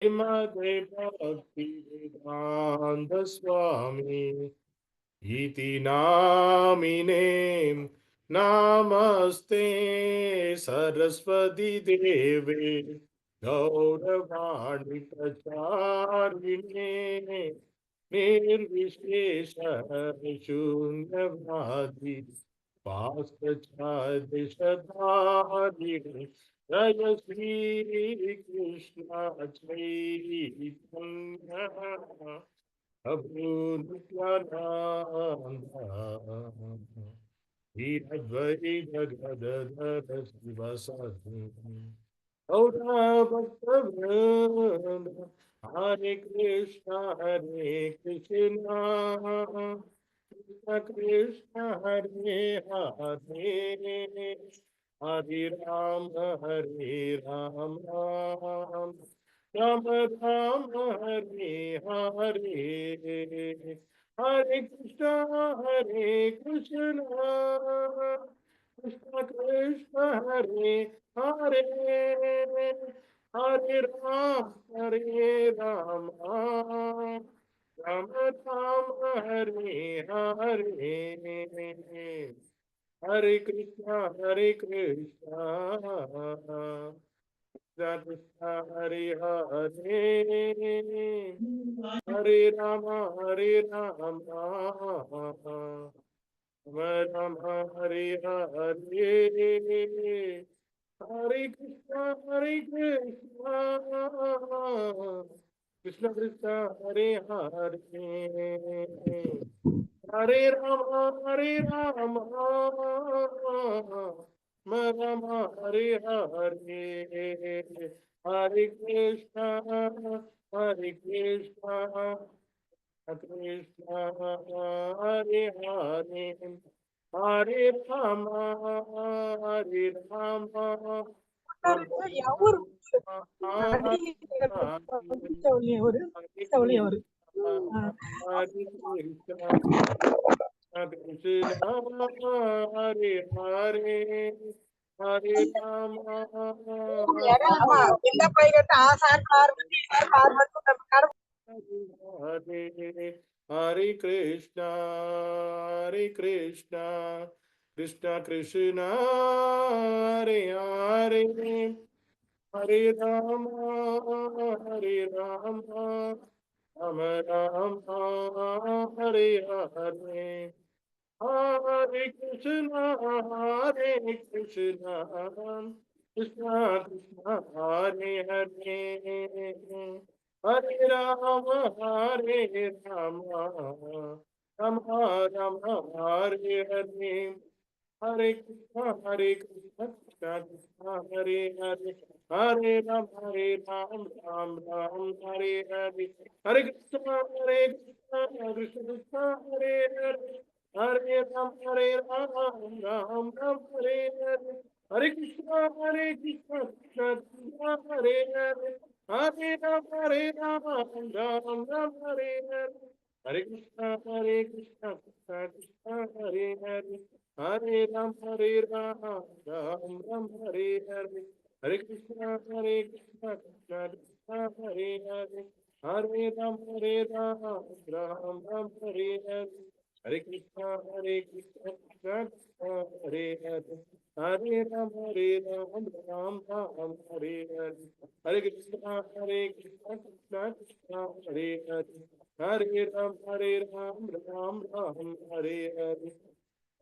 श्रीमद् भक्तिवेदान्त स्वामी इति नामिने नमस्ते सरस्वती देवे गौरवाणी प्रचारिणे निर्विशेष शून्यवादी पाश्चादिशधारिणे जय श्री कृष्ण चैतन्य प्रभु नित्यानंद श्री जगदधर शिवसदि भक्तवृंद हरे कृष्ण कृष्ण कृष्ण हरे हरे हरे राम राम राम हरे हरे हरे कृष्ण कृष्ण कृष्ण हरे हरे हरे राम राम राम हरे हरे हरे कृष्णा कृष्ण हरे हरे हरे राम राम राम हरे हरे हरे कृष्णा कृष्ण कृष्ण हरे हरे हरे राम राम राम हरे हरे हरे कृष्ण कृष्ण हरे हरे हरे राम राम ఎవరు हरे ఎవరు ఎవరు हरे कृष्ण कृष्ण हरे हरे हरे राम కింద పైన ఆ సార్ కార్ పట్టుకుంటాం Hare Hare Krishna Krishna Krishna Hare Hare Hare Ram Ram Ram Hare Hare Hare Krishna Krishna Krishna Hare Hare Hare Ram Ram Ram Hare Hare Hare Krishna Krishna Krishna Hare Hare Hare Ram Ram Hare Hare Hare Krishna Krishna Krishna Hare Hare Hare Ram Ram Hare Hare Hare Krishna Krishna Krishna Hare Hare Hare Ram Ram Hare Hare Hare Krishna Krishna Krishna Hare Hare Hare Ram Ram Hare Hare Hare Krishna Krishna Krishna Hare Hare Hare Ram Ram Ram Hare Hare Hare Krishna Krishna Krishna Hare Hare Hare Ram Ram Ram Hare Hare Hare Krishna Krishna Krishna Hare Hare Hare Ram Ram Hare Hare Hare Krishna Krishna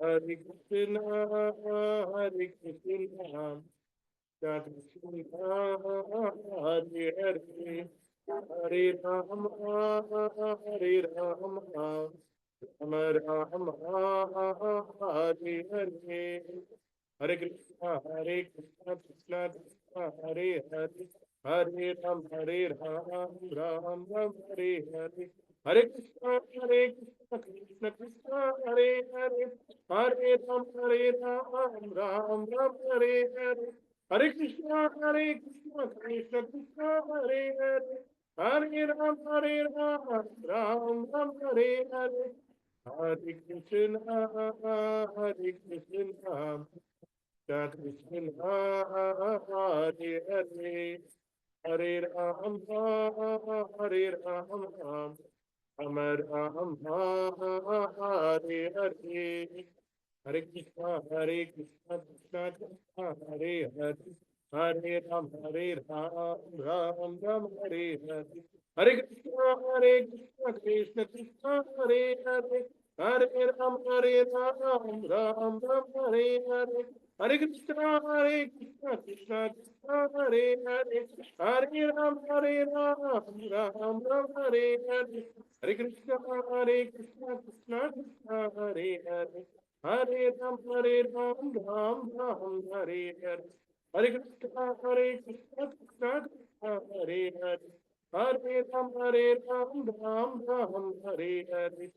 Hare Hare Hare Ram Ram Ram Hare Hare Hare Krishna Krishna Krishna Hare Hare Hare Ram Ram Ram Hare Hare Hare Krishna Krishna Krishna Hare Hare Hare Ram Ram Ram Hare Hare Hare Krishna Krishna Krishna Hare Hare Hare Ram Ram Ram Hare Hare Hare Krishna Krishna Hare Hare Hare Ram, Hare Ram, Ram Ram, Hare Hare. Hare Krishna, Krishna Krishna, Hare Hare, Hare Ram, Ram Ram, Hare Hare. Hare Krishna, Krishna Krishna, Hare Hare, Hare Ram, Ram Ram, Hare Hare. Hare Krishna, Krishna Krishna, Hare Hare, Hare Ram, Ram Ram, Hare Hare. Hare Krishna, Krishna Krishna, Hare Hare. Hare Ram, Ram Ram, Hare Hare. Hare Krishna, Krishna Krishna, Hare Hare. Hare Ram, Ram Ram, Hare Hare. Hare Krishna, Hare Krishna, Krishna Hare Hare. Hare Ram, Hare Ram, Ram Ram, Hare Hare.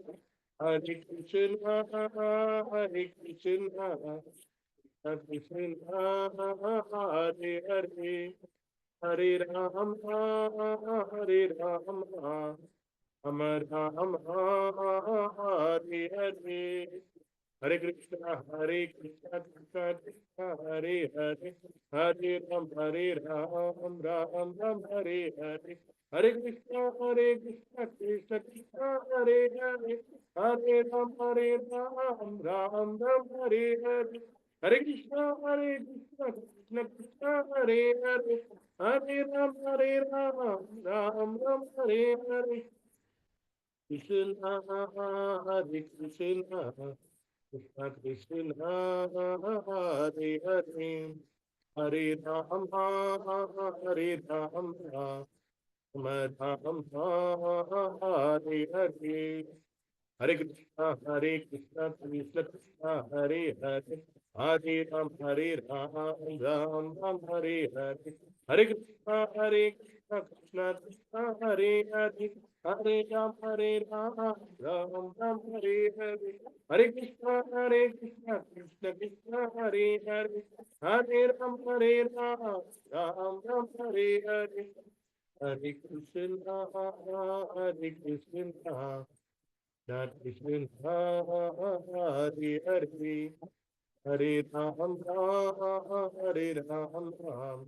Hare Krishna, Krishna Krishna, Hare Hare, Hare Ram, Ram Ram, Hare Hare. Hare Krishna, Krishna Krishna, Hare Hare, Hare Ram, Ram Ram, Hare Hare. Hare Krishna, Krishna Krishna, Hare Hare, Hare Ram, Ram Ram, Hare Hare. Krishna, Hare Krishna, Krishna Krishna, Hare Hare, Hare Ram, Hare Ram, Ram Ram, Hare Hare. Hare Krishna, Krishna Krishna, Hare Hare, Hare Ram, Ram Ram, Hare Hare. Hare Krishna, Krishna Krishna, Hare Hare, Hare Ram, Ram Ram, Hare Hare. Hare Krishna, Krishna Krishna, Hare Hare, Hare Ram, Ram Ram, Hare Hare. Hare Krishna, Krishna. That Krishna, Hare Hare, Hare Ram, Hare Ram,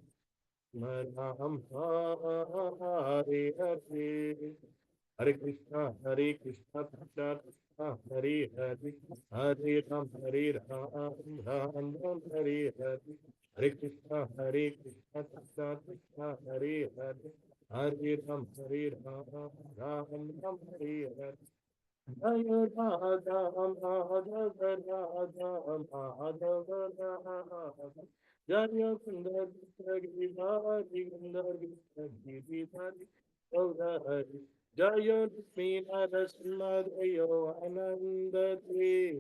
Ram Hare Hare. Hare Krishna, Krishna Krishna, Hare Hare, Hare Ram, Ram Ram, Hare Hare. Hare Krishna, Krishna Krishna, Hare Hare, Hare Ram, Ram Ram, Hare Hare. Jai Radha Madhava Radha Madhava Radha. Jaya Sundar Giridhari Gandhari Giridhari Gaurahari. Jaya Lakshmi Narasimha Jayo Ananda Dev.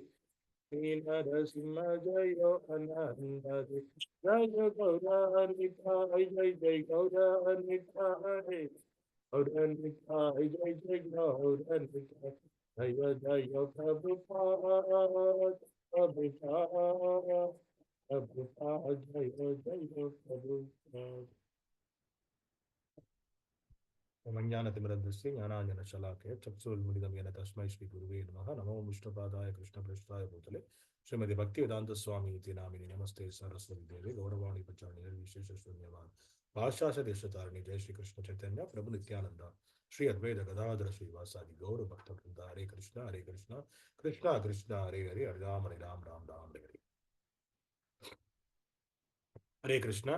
Narasimha Jayo Ananda Dev. Jaya Gaurahari Jai Jai Gaurahari Gaurahari Jai Jai Gaurahari. Jaya Jaya Prabhupada, Prabhupada, Prabhupada, Jaya Jaya Prabhupada. मञ्जानतिमिरन्दस्य ज्ञानाञ्जनशलाकया चक्षुरुन्मिलितं येन तस्मै श्रीगुरुवे नमः। नमो विष्णुपादाय कृष्णप्रेष्ठाय भूतले श्रीमति भक्तिवेदांत स्वामी इति नामिने नमस्ते सरस्वती देवे गौरवाणी प्रचारिणे निर्विशेष शून्यवाद भाष्याश देशतारिणे जय श्री कृष्ण चैतन्य प्रभु नित्यानंद श्री अद्वैत गदाधर श्रीवासादि गौर भक्त वृंद हरे कृष्णा कृष्णा कृष्णा हरे हरे हरे राम राम राम हरे हरे. ஹரே கிருஷ்ணா.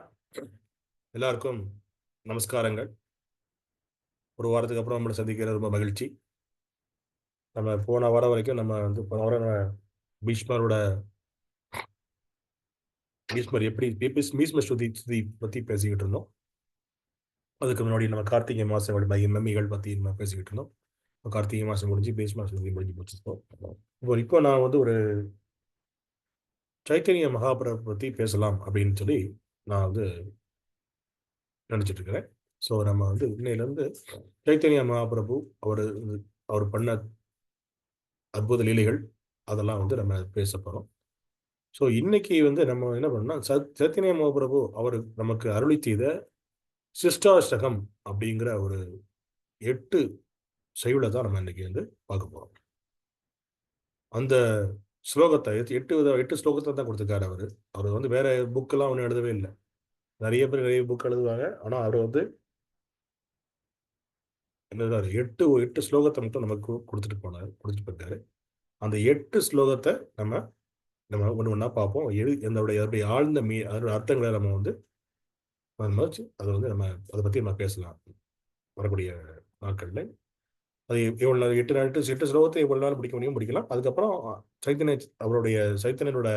எல்லாருக்கும் நமஸ்காரங்கள். ஒரு வாரத்துக்கு அப்புறம் நம்மளை சந்திக்கிற ரொம்ப மகிழ்ச்சி. நம்ம போன வாரம் வரைக்கும் நம்ம வந்து போன வாரம் பீஷ்மர் எப்படி பீஷ்ம ஸ்துதி பற்றி பேசிக்கிட்டு இருந்தோம். அதுக்கு முன்னாடி நம்ம கார்த்திகை மாதம் மம்மிகள் பற்றி நம்ம பேசிக்கிட்டு இருந்தோம். கார்த்திகை மாதம் முடிஞ்சு பீஷ்ம ஸ்துதி முடிஞ்சு முடிச்சிருக்கோம். இப்போ நான் வந்து ஒரு சைத்தன்ய மகாபிரபு பற்றி பேசலாம் அப்படின்னு சொல்லி நான் வந்து நினச்சிட்டு இருக்கிறேன். ஸோ நம்ம வந்து இன்னையிலேருந்து சைத்தன்ய மகாபிரபு அவர் பண்ண அற்புத லீலைகள் அதெல்லாம் வந்து நம்ம பேச போகிறோம். ஸோ இன்னைக்கு வந்து நம்ம என்ன பண்ணோம்னா சைத்தன்ய மகாபிரபு அவர் நமக்கு அருளி செய்த சிஷ்டாஷ்டகம் அப்படிங்கிற ஒரு 8 செய்யுளை தான் நம்ம இன்னைக்கு வந்து பார்க்க போகிறோம். அந்த ஸ்லோகத்தை 8 ஸ்லோகத்தை தான் கொடுத்துருக்காரு. அவர் வந்து வேற புக்கெல்லாம் ஒன்றும் எழுதவே இல்லை. நிறைய பேர் நிறைய புக் எழுதுவாங்க. ஆனால் அவர் வந்து என்னது 8 ஸ்லோகத்தை மட்டும் நமக்கு கொடுத்துட்டு போயிருக்காரு. அந்த 8 ஸ்லோகத்தை நம்ம நம்ம ஒன்று ஒன்றா பார்ப்போம். அதோடைய ஆழ்ந்த அதோட அர்த்தங்களை நம்ம வந்து அதை வந்து நம்ம அதை பற்றி நம்ம பேசலாம் வரக்கூடிய நாட்களில். அது எவ்வளோ 8 ஸ்லோகத்தை எவ்வளோ நாள் படிக்க முடியும் படிக்கலாம். அதுக்கப்புறம் சைத்தன்யனோட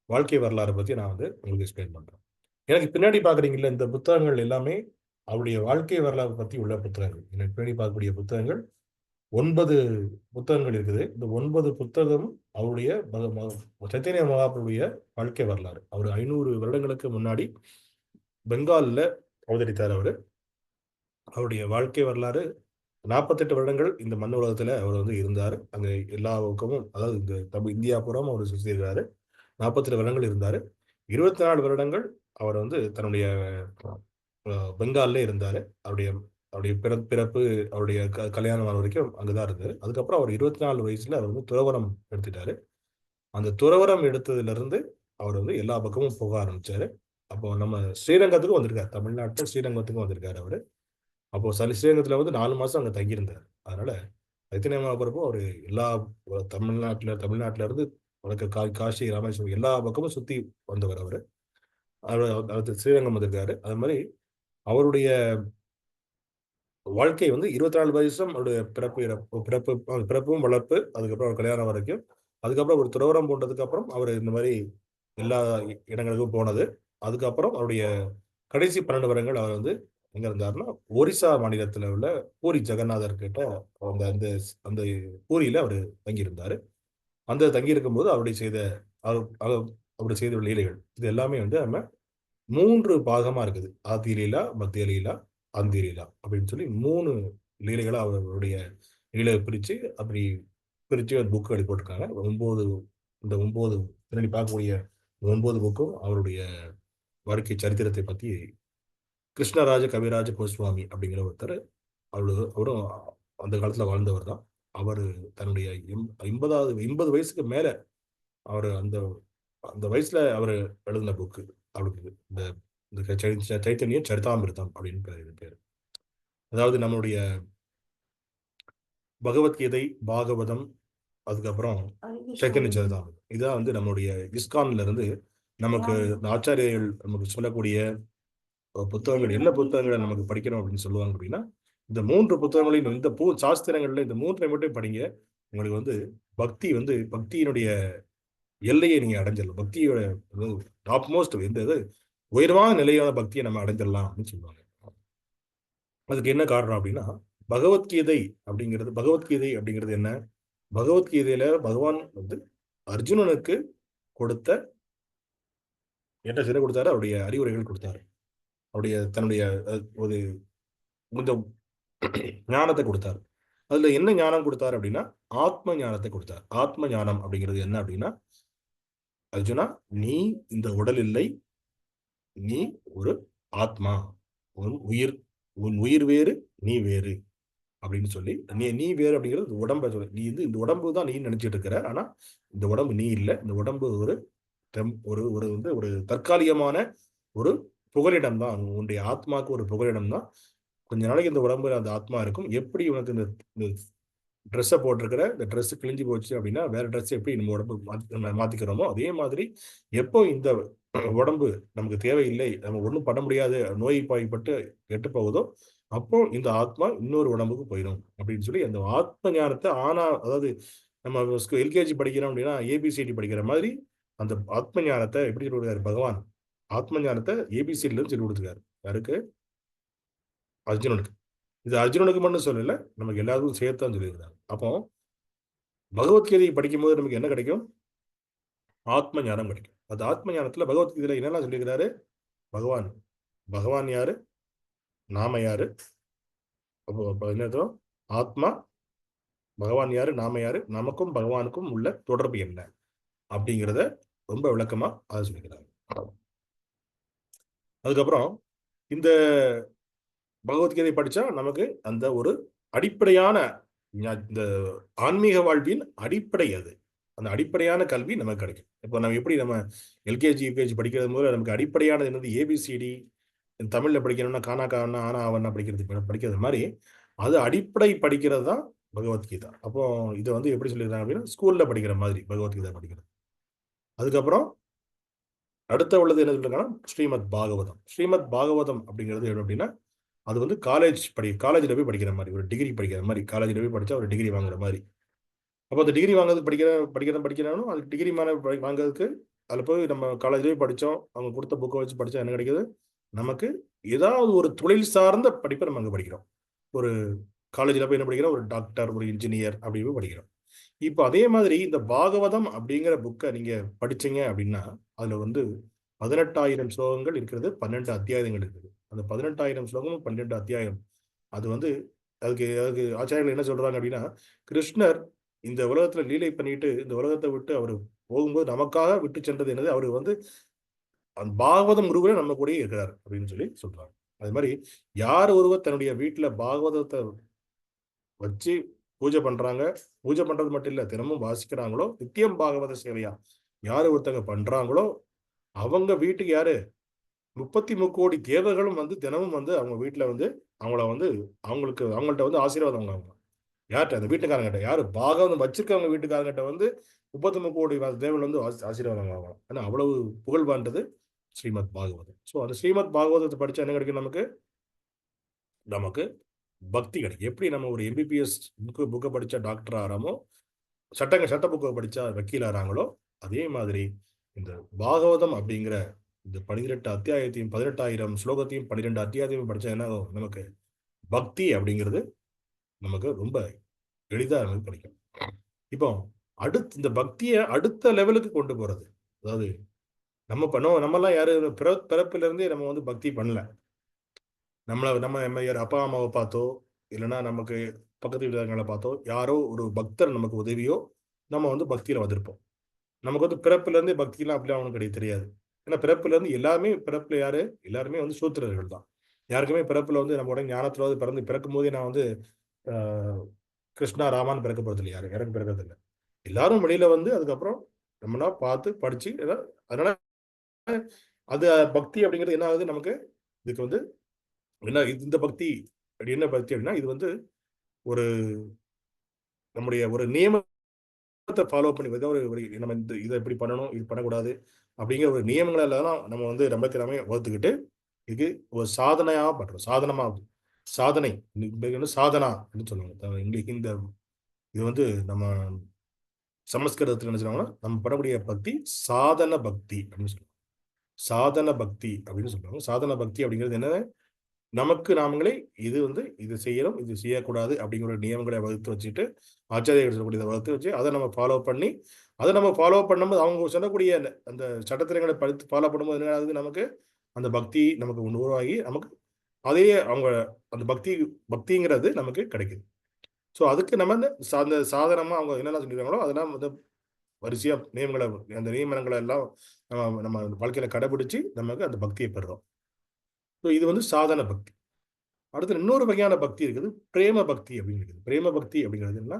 வாழ்க்கை வரலாறை பற்றி நான் வந்து உங்களுக்கு எக்ஸ்பிளைன் பண்ணுறேன். எனக்கு பின்னாடி பார்க்குறீங்களா இந்த புத்தகங்கள் எல்லாமே அவருடைய வாழ்க்கை வரலாறு பற்றி உள்ள புத்தகங்கள். எனக்கு பின்னாடி பார்க்கக்கூடிய புத்தகங்கள் 9 புத்தகங்கள் இருக்குது. இந்த 9 புத்தகம் அவருடைய சைத்தன்ய மகாபிரபுடைய வாழ்க்கை வரலாறு. அவர் 500 வருடங்களுக்கு முன்னாடி பெங்காலில் அவதரித்தார். அவருடைய வாழ்க்கை வரலாறு 48 வருடங்கள் இந்த மண் உலகத்தில் அவர் வந்து இருந்தார். அங்கே எல்லா பக்கமும், அதாவது இந்த இந்தியா பூராவும் அவர் சுற்றியிருக்காரு. 48 வருடங்கள் இருந்தார். 24 வருடங்கள் அவர் வந்து தன்னுடைய பெங்கால்ல இருந்தார். அவருடைய பிறப்பு அவருடைய கல்யாணம் வரைக்கும் அங்கதான் இருந்தாரு. அதுக்கப்புறம் அவர் 24 வயசுல அவர் வந்து துறவரம் எடுத்துட்டாரு. அந்த துறவரம் எடுத்ததுல இருந்து அவர் வந்து எல்லா பக்கமும் போக ஆரம்பிச்சாரு. அப்போ நம்ம ஸ்ரீரங்கத்துக்கும் வந்திருக்காரு. தமிழ்நாட்டில் ஸ்ரீரங்கத்துக்கும் வந்திருக்காரு அவரு. அப்போ ஸ்ரீரங்கத்துல வந்து 4 மாசம் அங்க தங்கியிருந்தார். அதனால சைத்தன்ய மகாபிரபு அவர் எல்லா தமிழ்நாட்டில இருந்து காசி, ராமேஸ்வரம் எல்லா பக்கமும் சுத்தி வந்தவர் அவரு. அவர் ஸ்ரீரங்கம் வந்திருக்காரு. அது மாதிரி அவருடைய வாழ்க்கை வந்து 24 வருஷம் அவருடைய பிறப்பும் வளர்ப்பு, அதுக்கப்புறம் அவர் கல்யாணம் வரைக்கும், அதுக்கப்புறம் ஒரு துறவரம் போட்டதுக்கு அப்புறம் அவர் இந்த மாதிரி எல்லா இடங்களுக்கும் போனது. அதுக்கப்புறம் அவருடைய கடைசி 12 வருடங்கள் அவர் வந்து எங்க இருந்தாருன்னா ஒரிசா மாநிலத்தில் உள்ள பூரி ஜெகநாதர் கிட்ட அந்த அந்த பூரியில அவர் தங்கியிருந்தாரு. அந்த தங்கியிருக்கும் போது அவருடைய செய்த லீலைகள் இது எல்லாமே வந்து நம்ம 3 பாகமா இருக்குது. ஆதி லீலா, மத்திய லீலா, அந்தி லீலா அப்படின்னு சொல்லி 3 லீலைகளை அவருடைய லீலை அப்படி பிரிச்சு அந்த புக்கு எழுதி போட்டிருக்காங்க. இந்த 9 பின்னாடி பார்க்கக்கூடிய 9 புக்கும் அவருடைய வாழ்க்கை சரித்திரத்தை பத்தி கிருஷ்ணராஜ கவிராஜ கோஸ்வாமி அப்படிங்கிற ஒருத்தர், அவரும் அந்த காலத்துல வாழ்ந்தவர் தான். அவர் தன்னுடைய 80 வயசுக்கு மேல அவர் அந்த வயசுல அவர் எழுதின புக்கு அவருக்கு இந்த சைத்தன்ய சரிதாமிர்தம் அப்படின்னு பேரு. அதாவது நம்மளுடைய பகவத்கீதை, பாகவதம், அதுக்கப்புறம் சைத்தன்ய சரிதாமிர்தம், இதான் வந்து நம்மளுடைய இஸ்கான்ல இருந்து நமக்கு ஆச்சாரியர்கள் நமக்கு சொல்லக்கூடிய புத்தகங்கள். என்ன புத்தகங்களை நமக்கு படிக்கணும் அப்படின்னு சொல்லுவாங்க அப்படின்னா, இந்த 3 புத்தகங்களையும், இந்த சாஸ்திரங்கள்ல இந்த 3 மட்டும் படிங்க. உங்களுக்கு வந்து பக்தியினுடைய எல்லையை நீங்க அடைஞ்சிடலாம். பக்தியோட டாப் மோஸ்ட் உயர்வான நிலையான பக்தியை நம்ம அடைஞ்சிடலாம் அப்படின்னு சொல்லுவாங்க. அதுக்கு என்ன காரணம் அப்படின்னா, பகவத்கீதை அப்படிங்கிறது என்ன? பகவத்கீதையில பகவான் வந்து அர்ஜுனனுக்கு என்ன சில கொடுத்தாரு? அவருடைய அறிவுரைகள் கொடுத்தாரு. தன்னுடைய ஒரு கொஞ்சம் ஞானத்தை கொடுத்தார். அதுல என்ன ஞானம் கொடுத்தார் அப்படின்னா, ஆத்ம ஞானத்தை கொடுத்தார். ஆத்ம ஞானம் அப்படிங்கிறது என்ன அப்படின்னா, அர்ஜுனா, நீ இந்த உடல் இல்லை, நீ ஒரு ஆத்மா, உன் உயிர் வேறு, நீ வேறு அப்படின்னு சொல்லி, நீ வேறு அப்படிங்கிறது உடம்பை சொல்லி, நீ இந்த உடம்பு தான் நீ நினைச்சிட்டு இருக்கிற. ஆனா இந்த உடம்பு நீ இல்லை. இந்த உடம்பு ஒரு தற்காலிகமான ஒரு புகலிடம் தான். உன்னுடைய ஆத்மாவுக்கு ஒரு புகலிடம் தான். கொஞ்ச நாளைக்கு இந்த உடம்புல அந்த ஆத்மா இருக்கும். எப்படி உனக்கு இந்த ட்ரெஸ்ஸை போட்டிருக்கிற, இந்த ட்ரெஸ் கிழிஞ்சு போச்சு அப்படின்னா வேற ட்ரெஸ் எப்படி நம்ம உடம்பு மாத்திக்கிறோமோ, அதே மாதிரி எப்போ இந்த உடம்பு நமக்கு தேவையில்லை, நம்ம ஒன்றும் பண்ண முடியாது, நோய்வாய்ப்பட்டு கெட்டு போகுதோ, அப்போ இந்த ஆத்மா இன்னொரு உடம்புக்கு போயிடும் அப்படின்னு சொல்லி அந்த ஆத்ம ஞானத்தை அதாவது நம்ம எல்கேஜி படிக்கிறோம் அப்படின்னா ஏபிசிடி படிக்கிற மாதிரி அந்த ஆத்ம ஞானத்தை எப்படி சொல்லி கொடுக்குறாரு பகவான்? ஆத்ம ஞானத்தை ஏபிசிடில சொல்லி கொடுத்துருக்காரு. யாருக்கு? அர்ஜுனனுக்கு. இது அர்ஜுனனுக்கு மட்டும் சொல்லல, நமக்கு எல்லாருக்கும் சேர்த்தான் சொல்லியிருக்காரு. அப்போ பகவத்கீதையை படிக்கும்போது நமக்கு என்ன கிடைக்கும்? ஆத்ம ஞானம் கிடைக்கும். அந்த ஆத்ம ஞானத்துல பகவத்கீதையில என்னெல்லாம் சொல்லியிருக்கிறாரு? பகவான் யாரு, நாம யாரு, அப்போ என்னதோ ஆத்மா, பகவான் யாரு, நாம யாரு, நமக்கும் பகவானுக்கும் உள்ள தொடர்பு என்ன அப்படிங்கிறத ரொம்ப விளக்கமா அதை சொல்லிக்கிறாங்க. அதுக்கப்புறம் இந்த பகவத்கீதை படிச்சா நமக்கு அந்த ஒரு அடிப்படையான இந்த ஆன்மீக வாழ்வின் அடிப்படை அது. அந்த அடிப்படையான கல்வி நமக்கு கிடைக்கும். இப்போ நம்ம எப்படி நம்ம எல்கேஜி யூகேஜி படிக்கிறது போது நமக்கு அடிப்படையானது என்னது? ஏபிசிடி. தமிழ்ல படிக்கணும்னா கானா கானா ஆனா ஆவன்னா படிக்கிறது மாதிரி அது அடிப்படை படிக்கிறது தான் பகவத்கீதா. அப்போ இதை வந்து எப்படி சொல்லியிருக்காங்க அப்படின்னா ஸ்கூல்ல படிக்கிற மாதிரி பகவத்கீதா படிக்கிறது. அதுக்கப்புறம் அடுத்த உள்ளது என்ன சொல்லிருக்காங்கன்னா ஸ்ரீமத் பாகவதம். ஸ்ரீமத் பாகவதம் அப்படிங்கிறது என்ன அப்படின்னா அது வந்து காலேஜில் போய் படிக்கிற மாதிரி, ஒரு டிகிரி படிக்கிற மாதிரி, காலேஜில் போய் படித்தா ஒரு டிகிரி வாங்குற மாதிரி. அப்போ அந்த டிகிரி வாங்குறது படிக்கிறனாலும் அதுக்கு டிகிரி மேலே வாங்குறதுக்கு அதில் போய் நம்ம காலேஜ்லேயே படித்தோம், அவங்க கொடுத்த புக்கை வச்சு படித்தா என்ன கிடைக்குது, நமக்கு ஏதாவது ஒரு தொழில் சார்ந்த படிப்பை நம்ம அங்கே படிக்கிறோம். ஒரு காலேஜில் போய் என்ன படிக்கிறோம், ஒரு டாக்டர், ஒரு இன்ஜினியர் அப்படி போய் படிக்கிறோம். இப்போ அதே மாதிரி இந்த பாகவதம் அப்படிங்கிற புக்கை நீங்கள் படிச்சீங்க அப்படின்னா அதில் வந்து 18,000 ஸ்லோகங்கள் இருக்கிறது, 12 அத்தியாயங்கள் இருக்குது. அந்த 18,000 ஸ்லோகமும் 12 அத்தியாயம் அது வந்து அதுக்கு அதுக்கு ஆச்சாரியர்கள் என்ன சொல்றாங்க அப்படின்னா கிருஷ்ணர் இந்த உலகத்துல லீலை பண்ணிட்டு இந்த உலகத்தை விட்டு அவர் போகும்போது நமக்காக விட்டு சென்றது என்னது, அவர் வந்து அந்த பாகவதம் குருவே நம்ம கூடயே இருக்கிறார் அப்படின்னு சொல்லி சொல்றாங்க. அது மாதிரி யார் ஒருவர் தன்னுடைய வீட்டுல பாகவதத்தை வச்சு பூஜை பண்றாங்க, பூஜை பண்றது மட்டும் இல்ல தினமும் வாசிக்கிறாங்களோ, நித்தியம் பாகவத சேவையா யாரு ஒருத்தங்க பண்றாங்களோ அவங்க வீட்டுக்கு யாரு 33 கோடி தேவர்களும் வந்து தினமும் வந்து அவங்க வீட்டுல வந்து அவங்கள வந்து அவங்கள்ட்ட வந்து ஆசீர்வாதம் வாங்குவாங்க. யார்கிட்ட, அந்த வீட்டுக்காரங்கிட்ட, யாரு பாகவதம் வச்சிருக்கவங்க வீட்டுக்காரங்கிட்ட வந்து 33 கோடி தேவர்கள் வந்து ஆசீர்வாதம் வாங்கலாம். ஏன்னா அவ்வளவு புகழ் வாய்ந்தது ஸ்ரீமத் பாகவதம். ஸோ அந்த ஸ்ரீமத் பாகவதத்தை படிச்சா என்ன கிடைக்கும் நமக்கு, நமக்கு பக்தி கிடைக்கும். எப்படி நம்ம ஒரு எம்பிபிஎஸ் புக்கை படிச்சா டாக்டர் ஆறாமோ, சட்ட புக்கை படிச்சா வக்கீல் ஆறாங்களோ, அதே மாதிரி இந்த பாகவதம் அப்படிங்கிற இந்த 18 அத்தியாயத்தையும் 18,000 ஸ்லோகத்தையும் 12 அத்தியாயத்தையும் படிச்சா என்ன ஆகும், நமக்கு பக்தி அப்படிங்கிறது நமக்கு ரொம்ப எளிதா நமக்கு கிடைக்கும். இப்போ அடுத்து இந்த பக்தியை அடுத்த லெவலுக்கு கொண்டு போறது, அதாவது நம்மலாம் யாரு பிறப்பில இருந்தே நம்ம வந்து பக்தி பண்ணல. நம்ம யார் அப்பா அம்மாவை பார்த்தோ இல்லைன்னா நமக்கு பக்கத்து வீட்டுக்காரங்களை பார்த்தோ யாரோ ஒரு பக்தர் நமக்கு உதவியோ நம்ம வந்து பக்தியில வந்திருப்போம். நமக்கு வந்து பிறப்புல இருந்தே பக்திலாம் அப்படிலாம் அவனுக்கு கிடையாது, தெரியாது. ஏன்னா பிறப்புல இருந்து பிறப்புல யாரு எல்லாருமே வந்து சூத்திரர்கள் தான். யாருக்குமே பிறப்புல வந்து நம்ம உடனே ஞானத்துல வந்து பிறக்கும் போதே நான் வந்து ஆஹ், கிருஷ்ணா ராமான்னு பிறக்க போறது இல்லை, யாரும் பிறக்கிறது இல்லை. எல்லாரும் வெளியில வந்து அதுக்கப்புறம் நம்மளா பார்த்து படிச்சு அதனால அது பக்தி அப்படிங்கிறது என்ன ஆகுது நமக்கு, இதுக்கு வந்து என்ன இந்த பக்தி அப்படி என்ன பக்தி அப்படின்னா இது வந்து ஒரு நம்முடைய ஒரு நியமத்தை ஃபாலோ பண்ணி நம்ம இதை இப்படி பண்ணணும் இது பண்ணக்கூடாது அப்படிங்கிற ஒரு நியமங்கள் எல்லாம் நம்ம வந்து நமக்கு எல்லாமே வகுத்துக்கிட்டு இது ஒரு சாதனையா பண்றோம். சாதனை சாதனா அப்படின்னு சொல்லுவாங்க இங்கிலீஷ். இது வந்து நம்ம சமஸ்கிருதத்தில் என்ன சொல்லுவாங்கன்னா நம்ம பண்ணக்கூடிய பக்தி சாதன பக்தி அப்படின்னு சொல்லுவாங்க. சாதன பக்தி அப்படின்னு சொல்லுவாங்க. சாதன பக்தி அப்படிங்கிறது என்ன, நமக்கு நாமங்களே இது வந்து இது செய்யணும் இது செய்யக்கூடாது அப்படிங்கிற நியமங்களை வகுத்து வச்சுட்டு ஆச்சாரியர்கள் சொல்லக்கூடியதை வகுத்து வச்சு அதை நம்ம ஃபாலோ பண்ணும்போது அவங்க சொல்லக்கூடிய அந்த சட்டத்திட்டங்களை படித்து ஃபாலோ பண்ணும்போது என்ன ஆகுது, நமக்கு அந்த பக்தி நமக்கு உருவாகி நமக்கு அதே அவங்க அந்த பக்திங்கிறது நமக்கு கிடைக்குது. ஸோ அதுக்கு நம்ம அந்த சாதனமா அவங்க என்னெல்லாம் சொல்லியிருக்காங்களோ அதெல்லாம் வந்து வரிசையா அந்த நியமனங்களை எல்லாம் நம்ம வாழ்க்கையில கடைபிடிச்சு நமக்கு அந்த பக்தியை பெறுறோம். ஸோ இது வந்து சாதன பக்தி. அடுத்து இன்னொரு வகையான பக்தி இருக்குது, பிரேம பக்தி அப்படின்னு இருக்குது. பிரேம பக்தி அப்படிங்கிறது என்ன,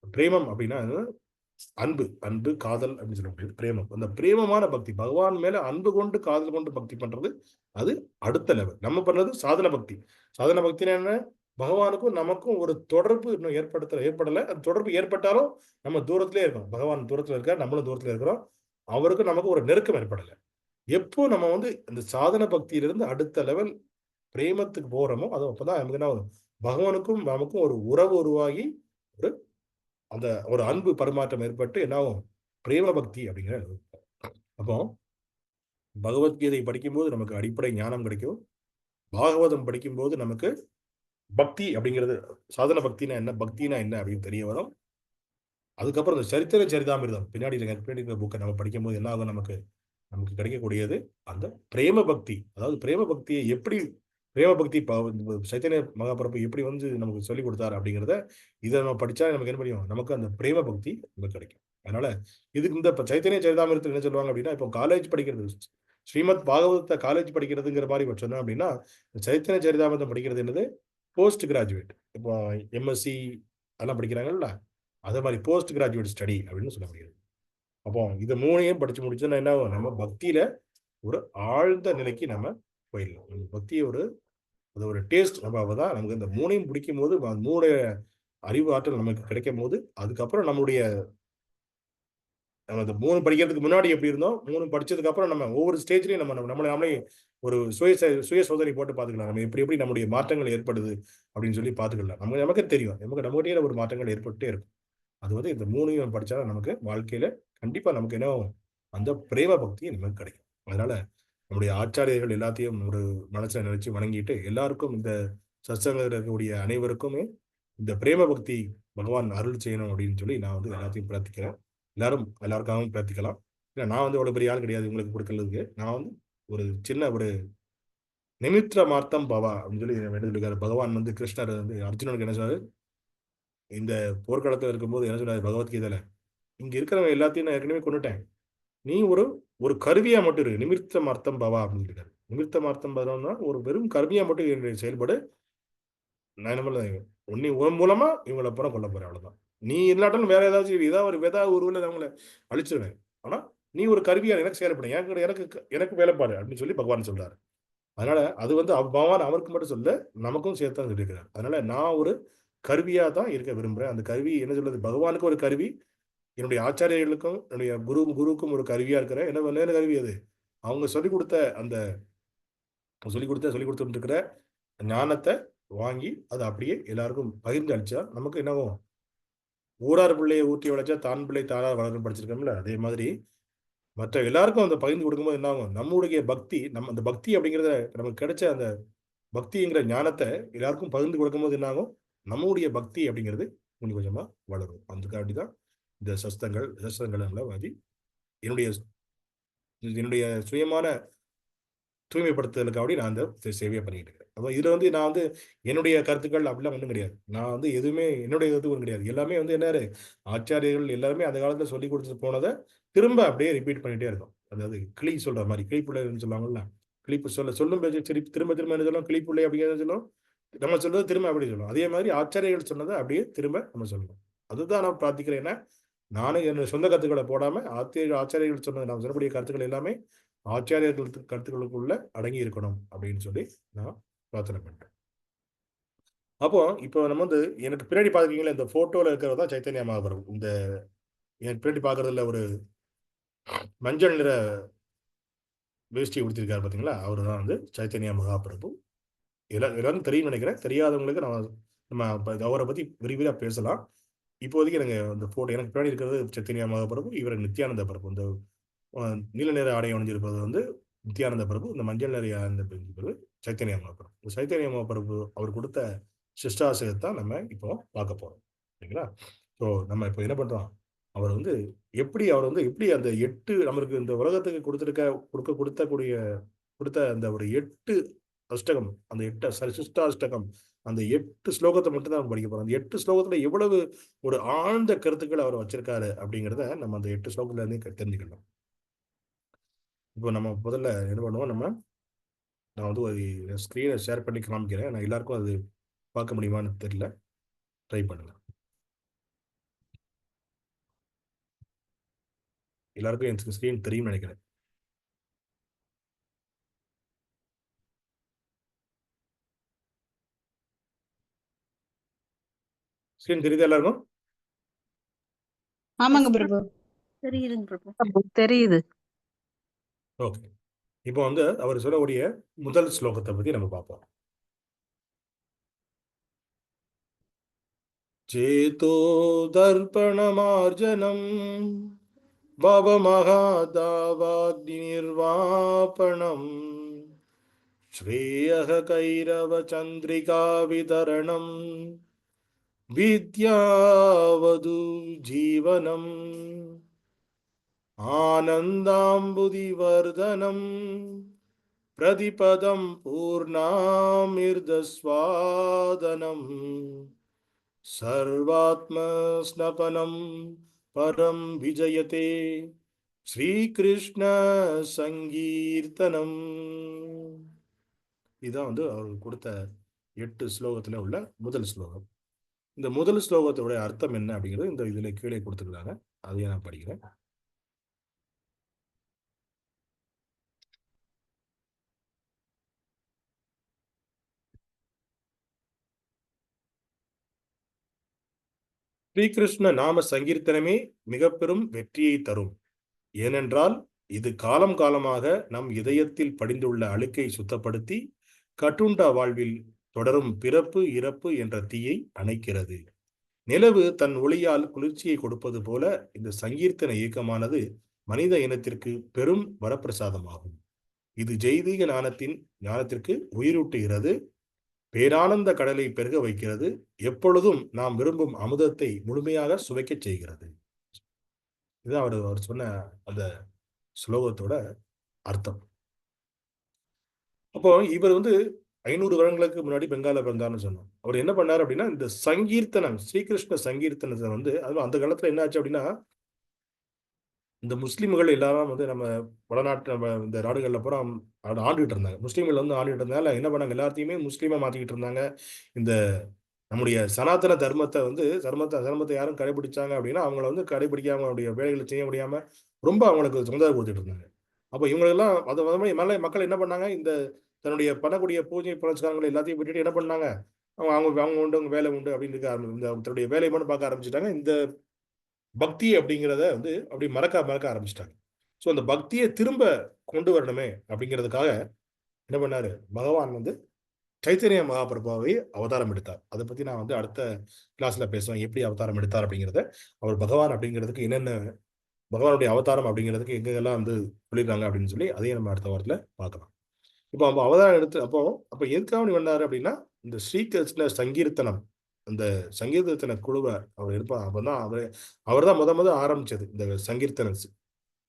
பிரேமம் அப்படின்னா அன்பு அன்பு காதல் அப்படின்னு சொல்ல முடியாது. பிரேமம், அந்த பிரேமமான பக்தி, பகவான் மேல அன்பு கொண்டு காதல் கொண்டு பக்தி பண்றது அது அடுத்த லெவல். நம்ம பண்றது சாதன பக்தி. சாதன பக்தினா என்ன, பகவானுக்கும் நமக்கும் ஒரு தொடர்பு இன்னும் ஏற்படல. அந்த தொடர்பு ஏற்பட்டாலும் நம்ம தூரத்திலே இருக்கோம். பகவான் தூரத்துல இருக்கார், நம்மளும் தூரத்துல இருக்கிறோம். அவருக்கும் நமக்கு ஒரு நெருக்கம் ஏற்படல. எப்போ நம்ம வந்து இந்த சாதன பக்தியிலிருந்து அடுத்த லெவல் பிரேமத்துக்கு போறோமோ அது அப்பதான் நமக்கு என்ன ஆகும், பகவானுக்கும் நமக்கும் ஒரு உறவு உருவாகி ஒரு அந்த ஒரு அன்பு பரிமாற்றம் ஏற்பட்டு என்ன ஆகும், பிரேம பக்தி அப்படிங்கிற. அப்போ பகவத்கீதை படிக்கும்போது நமக்கு அடிப்படை ஞானம் கிடைக்கும். பாகவதம் படிக்கும்போது நமக்கு பக்தி அப்படிங்கிறது, சாதன பக்தினா என்ன, பக்தினா என்ன அப்படின்னு தெரிய வரும். அதுக்கப்புறம் இந்த சரிதாமிர்தம் பின்னாடி இருக்கிற புக்கை நம்ம படிக்கும்போது என்ன ஆகும், நமக்கு கிடைக்கக்கூடியது அந்த பிரேம பக்தி. அதாவது பிரேம பக்தியை எப்படி பிரேம பக்தி சைத்தன்ய மகாபிரபு எப்படி வந்து நமக்கு சொல்லிக் கொடுத்தாரு அப்படிங்கிறத இதை நம்ம படிச்சா நமக்கு என்ன முடியும், நமக்கு அந்த பிரேம பக்தி நமக்கு கிடைக்கும். அதனால இதுக்கு இந்த சைத்தன்ய சரிதாமிரத்தில் என்ன சொல்லுவாங்க அப்படின்னா, இப்போ காலேஜ் படிக்கிறது ஸ்ரீமத் பாகவதத்தை காலேஜ் படிக்கிறதுங்கிற மாதிரி சொன்னோம் அப்படின்னா, சைத்தன்ய சரிதாமிரதம் படிக்கிறது என்னது போஸ்ட் கிராஜுவேட். இப்போ எம்எஸ்சி அதெல்லாம் படிக்கிறாங்கல்ல, அதே மாதிரி போஸ்ட் கிராஜுவேட் ஸ்டடி அப்படின்னு சொல்ல முடியாது. அப்போ இதை மூணையும் படிச்சு முடிச்சோன்னா என்ன, நம்ம பக்தியில ஒரு ஆழ்ந்த நிலைக்கு நம்ம போயிடலாம். பக்தியை ஒரு அது ஒரு டேஸ்ட் நம்ம தான் நமக்கு இந்த மூணையும் பிடிக்கும் போது மூணு அறிவு ஆற்றல் நமக்கு கிடைக்கும் போது அதுக்கப்புறம் நம்மளுடைய நம்ம அந்த 3 படிக்கிறதுக்கு முன்னாடி எப்படி இருந்தோம் 3 படிச்சதுக்கு அப்புறம் நம்ம ஒவ்வொரு ஸ்டேஜ்லயும் நம்மளை நாமளே ஒரு சுய சோதனை போட்டு பார்த்துக்கலாம். நம்ம எப்படி எப்படி நம்முடைய மாற்றங்கள் ஏற்படுது அப்படின்னு சொல்லி பார்த்துக்கலாம். நமக்கே தெரியும் நம்மகிட்டே ஒரு மாற்றங்கள் ஏற்பட்டே இருக்கும். அது வந்து இந்த 3யும் படிச்சா நமக்கு வாழ்க்கையில கண்டிப்பா நமக்கு என்ன ஆகும்? அந்த பிரேம பக்தி நமக்கு கிடைக்கும். அதனால நம்முடைய ஆச்சாரியர்கள் எல்லாத்தையும் ஒரு மனசுல நினைச்சு வணங்கிட்டு எல்லாருக்கும் இந்த சத்சங்கத்தில் இருக்கக்கூடிய அனைவருக்குமே இந்த பிரேம பக்தி பகவான் அருள் செய்யணும் அப்படின்னு சொல்லி நான் வந்து எல்லாத்தையும் பிரார்த்திக்கிறேன். எல்லாருக்காகவும் பிரார்த்திக்கலாம். இல்ல நான் வந்து அவ்வளவு பெரிய ஆள் கிடையாது உங்களுக்கு கொடுக்கறதுக்கு. நான் வந்து ஒரு சின்ன ஒரு நிமித்திர மார்த்தம் பவா அப்படின்னு சொல்லி வேண்டியிருக்காரு. பகவான் வந்து கிருஷ்ணர் வந்து அர்ஜுனனுக்கு என்ன சொன்னாரு? இந்த போர்க்களத்துல இருக்கும்போது என்ன சொன்னாரு பகவத்கீதையில? இங்க இருக்கிறவங்க எல்லாத்தையும் நான் ஏற்கனவே கொண்டுட்டேன். நீ ஒரு ஒரு கருவியா மட்டும் இரு. நிமித்தம் அர்த்தம் பவா அப்படின்னு இருக்காரு. நிமித்தம் அர்த்தம் பவம்னா ஒரு வெறும் கருவியா மட்டும் என்னுடைய செயல்படு. நான் என்ன பண்ணல உன்னை உன் மூலமா இவங்களை அப்புறம் கொல்ல போறேன் அவ்வளவுதான். நீ இல்லாட்டாலும் வேற ஏதாச்சும் ஏதாவது ஒரு உருவில் அவங்களை அழிச்சிருவேன். ஆனா நீ ஒரு கருவியா எனக்கு செயல்படு. எனக்கு எனக்கு எனக்கு வேலைப்பாடு அப்படின்னு சொல்லி பகவான் சொல்றாரு. அதனால அது வந்து பகவான் அவருக்கு மட்டும் சொல்ல நமக்கும் சேர்த்து தான் சொல்லியிருக்கிறார். அதனால நான் ஒரு கருவியா தான் இருக்க விரும்புறேன். அந்த கருவி என்ன சொல்றது பகவானுக்கு ஒரு கருவி என்னுடைய ஆச்சாரியர்களுக்கும் என்னுடைய குருவுக்கும் ஒரு கருவியா இருக்கிறேன். என்ன கருவி அது? அவங்க சொல்லிக் கொடுத்துட்டு இருக்கிற ஞானத்தை வாங்கி அதை அப்படியே எல்லாருக்கும் பகிர்ந்து அளிச்சா நமக்கு என்னவும் ஊரார் பிள்ளையை ஊற்றி வளைச்சா தான் பிள்ளை தானார் வளரும் படிச்சிருக்கோம்ல அதே மாதிரி மற்ற எல்லாருக்கும் அந்த பகிர்ந்து கொடுக்கும்போது என்ன ஆகும் நம்முடைய பக்தி அந்த பக்தி அப்படிங்கிறத நமக்கு கிடைச்ச அந்த பக்திங்கிற ஞானத்தை எல்லாருக்கும் பகிர்ந்து கொடுக்கும்போது என்ன ஆகும் நம்முடைய பக்தி அப்படிங்கிறது கொஞ்சம் கொஞ்சமா வளரும். அதுக்காண்டி தான் இந்த சஸ்தங்கள் எல்லாம் வாதி என்னுடைய என்னுடைய சுயமான தூய்மைப்படுத்துதலுக்காக நான் அந்த சேவையை பண்ணிட்டு இருக்கேன். அப்போ இதுல வந்து நான் வந்து என்னுடைய கருத்துக்கள் அப்படிலாம் ஒன்றும் கிடையாது. நான் வந்து எதுவுமே என்னுடைய கருத்து ஒன்றும் கிடையாது. எல்லாமே வந்து என்ன ஆச்சாரியர்கள் எல்லாருமே அந்த காலத்துல சொல்லி கொடுத்துட்டு போனதை திரும்ப அப்படியே ரிப்பீட் பண்ணிட்டே இருக்கும். அதாவது கிளி சொல்ற மாதிரி கிளிப்புள்ளைன்னு சொல்லுவாங்கல்ல. கிளிப்பு சொல்லும் பேச்சு சரி திரும்ப திரும்ப என்ன சொல்லுவோம் கிளிப்புள்ளை அப்படிங்கிறத சொல்லுவோம். நம்ம சொல்றது திரும்ப அப்படி சொல்லுவோம். அதே மாதிரி ஆச்சாரியர்கள் சொன்னதை அப்படியே திரும்ப நம்ம சொல்லணும். அதுதான் நான் பிரார்த்திக்கிறேன். ஏன்னா நானும் என்னோட சொந்த கருத்துக்களை போடாம ஆச்சாரியர்கள் சொன்னது நான் சொல்லக்கூடிய கருத்துக்கள் எல்லாமே ஆச்சாரியர்கள் கருத்துக்களுக்குள்ள அடங்கி இருக்கணும் அப்படின்னு சொல்லி நான் பிரார்த்தனை பண்றேன். அப்போ இப்போ நம்ம வந்து எனக்கு பின்னாடி பாக்குறீங்களா இந்த போட்டோல இருக்கிறது தான் சைத்தன்ய மகாபிரபு. இந்த எனக்கு பின்னாடி பாக்குறதுல ஒரு மஞ்சள் நிற வேஷ்டி உடுத்திருக்காரு பாத்தீங்களா அவரு தான் வந்து சைத்தன்ய மகாபிரபு. எல்லாரும் தெரியும் நினைக்கிறேன். தெரியாதவங்களுக்கு நம்ம அவரை பத்தி விரிவிலா பேசலாம். இப்போதைக்கு எனக்கு அந்த போட்டோ எனக்கு பின்னாடி இருக்கிறது சைத்தன்ய மகாபிரபு. இவர் நித்யானந்த பிரபு. இந்த நீல நிற ஆடை அணிஞ்சிருப்பது வந்து நித்யானந்த பிரபு. இந்த மஞ்சள் நிற அணிந்திருப்பது சைத்தன்ய மகாபிரபு. இந்த சைத்தன்ய மகாபிரபு அவர் கொடுத்த சிஷ்டாசயத்தை நம்ம இப்போ பார்க்க போறோம். சரிங்களா? ஸோ நம்ம இப்போ என்ன பண்றோம் அவர் வந்து எப்படி அந்த 8 நம்மளுக்கு இந்த உலகத்துக்கு கொடுத்த அந்த ஒரு 8 அஷ்டகம் அந்த 8 சிஷ்டாஷ்டகம் அந்த 8 ஸ்லோகத்தை மட்டும் தான் நம்ம படிக்க போறோம். அந்த 8 ஸ்லோகத்துல எவ்வளவு ஒரு ஆழ்ந்த கருத்துக்கள் அவர் வச்சிருக்காரு அப்படிங்கிறத நம்ம அந்த 8 ஸ்லோகத்துல இருந்து தெரிஞ்சுக்கலாம். இப்போ நம்ம முதல்ல என்ன பண்ணுவோம் நான் வந்து ஒரு ஸ்க்ரீனை ஷேர் பண்ணி காமிக்கிறேன். நான் எல்லாருக்கும் அது பார்க்க முடியுமான்னு தெரியல. ட்ரை பண்ணுங்க. எல்லாருக்கும் என் ஸ்க்ரீன் தெரியும்னு நினைக்கிறேன். ஸ்க்ரீன் தெரியுதா எல்லாருக்கும்? ஆமாங்க பிரபு. தெரியுதுங்க பிரபு. தெரியுது. ஓகே. இப்போ வந்து அவர் சொல்லக்கூடிய முதல் ஸ்லோகத்தை பத்தி நம்ம பார்ப்போம். சேதோ தர்ப்பணமார்ஜனம் பவமகாதாவாக்னி நிர்வாபணம் ஸ்ரேயः கைரவ சந்திரிகா விதரணம் வித்யாவது ஜீவனம் ஆனந்தாம்புதிவர்தனம் பிரதிபதம் பூர்ணாமிர்தஸ்வாதனம் சர்வாத்மஸ்னபனம் பரம் விஜயதே ஸ்ரீகிருஷ்ண சங்கீர்த்தனம். இதுதான் வந்து அவர் கொடுத்த 8 ஸ்லோகத்துல உள்ள முதல் ஸ்லோகம். இந்த முதல் ஸ்லோகத்தோட அர்த்தம் என்ன அப்படிங்கிறது இந்த இதுல கீழே கொடுத்துருக்காங்க. அதையே நான் படிக்கிறேன். ஸ்ரீகிருஷ்ண நாம சங்கீர்த்தனமே மிக பெரும் வெற்றியை தரும். ஏனென்றால் இது காலம் காலமாக நம் இதயத்தில் படிந்துள்ள அழுக்கை சுத்தப்படுத்தி கட்டுண்ட வாழ்வில் தொடரும் பிறப்பு இறப்பு என்ற தீயை அணைக்கிறது. நிலவு தன் ஒளியால் குளிர்ச்சியை கொடுப்பது போல இந்த சங்கீர்த்தன இயக்கமானது மனித இனத்திற்கு பெரும் வரப்பிரசாதமாகும். இது ஜெய்தீக ஞானத்திற்கு உயிரூட்டுகிறது, பேரானந்த கடலை பெருக வைக்கிறது, எப்பொழுதும் நாம் விரும்பும் அமுதத்தை முழுமையாக சுவைக்கச் செய்கிறது. இதுதான் அவர் சொன்ன அந்த ஸ்லோகத்தோட அர்த்தம். அப்போ இவர் 500 வருடங்களுக்கு முன்னாடி பெங்கால பிறந்தார்னு சொன்னோம். அவர் என்ன பண்ணார் அப்படின்னா, இந்த சங்கீர்த்தனம், ஸ்ரீகிருஷ்ண சங்கீர்த்தனத்தை அதுவும் அந்த காலத்துல என்ன ஆச்சு அப்படின்னா, இந்த முஸ்லிம்கள் எல்லாரும் நம்ம வடநாட்டு இந்த நாடுகள்ல பூரா ஆண்டுகிட்டு இருந்தாங்க. முஸ்லீம்கள் ஆண்டுகிட்டு இருந்தால என்ன பண்ணாங்க, எல்லாத்தையுமே முஸ்லீமா மாத்திக்கிட்டு இருந்தாங்க. இந்த நம்முடைய சனாதன தர்மத்தை யாரும் கடைபிடிச்சாங்க அப்படின்னா, அவங்கள கடைபிடிக்காம அவங்களுடைய வேலைகளை செய்ய முடியாம ரொம்ப அவங்களுக்கு தொந்தரவு கொடுத்துட்டு இருந்தாங்க. அப்ப இவங்களெல்லாம் அது மாதிரி மக்கள் என்ன பண்ணாங்க, இந்த தன்னுடைய பண்ணக்கூடிய பூஜை புனஸ்காரங்கள் எல்லாத்தையும் விட்டுட்டு என்ன பண்ணாங்க, அவங்க அவங்க அவங்க உண்டு, அவங்க வேலை உண்டு அப்படின்னு இருக்க இந்த தன்னுடைய வேலையை மட்டும் பார்க்க ஆரம்பிச்சுட்டாங்க. இந்த பக்தி அப்படிங்கிறத அப்படி மறக்க ஆரம்பிச்சிட்டாங்க. ஸோ அந்த பக்தியை திரும்ப கொண்டு வரணுமே அப்படிங்கிறதுக்காக என்ன பண்ணாரு, பகவான் சைத்தன்ய மகாபிரபாவை அவதாரம் எடுத்தார். அதை பத்தி நான் அடுத்த கிளாஸ்ல பேசுவேன், எப்படி அவதாரம் எடுத்தார் அப்படிங்கிறத. அவர் பகவான் அப்படிங்கிறதுக்கு என்னென்ன, பகவானுடைய அவதாரம் அப்படிங்கிறதுக்கு எங்கெல்லாம் சொல்லியிருக்காங்க அப்படின்னு சொல்லி அதையும் நம்ம அடுத்த வாரத்துல பார்க்கலாம். இப்போ அவங்க அவதாரம் எடுத்து அப்போ எதுக்காக பண்ணாரு அப்படின்னா, இந்த ஸ்ரீகிருஷ்ண சங்கீர்த்தனம், அந்த சங்கீர்த்தன குழுவை அவர் எடுப்பார். அப்பதான் அவர் தான் முத ஆரம்பிச்சது இந்த சங்கீர்த்தனம்.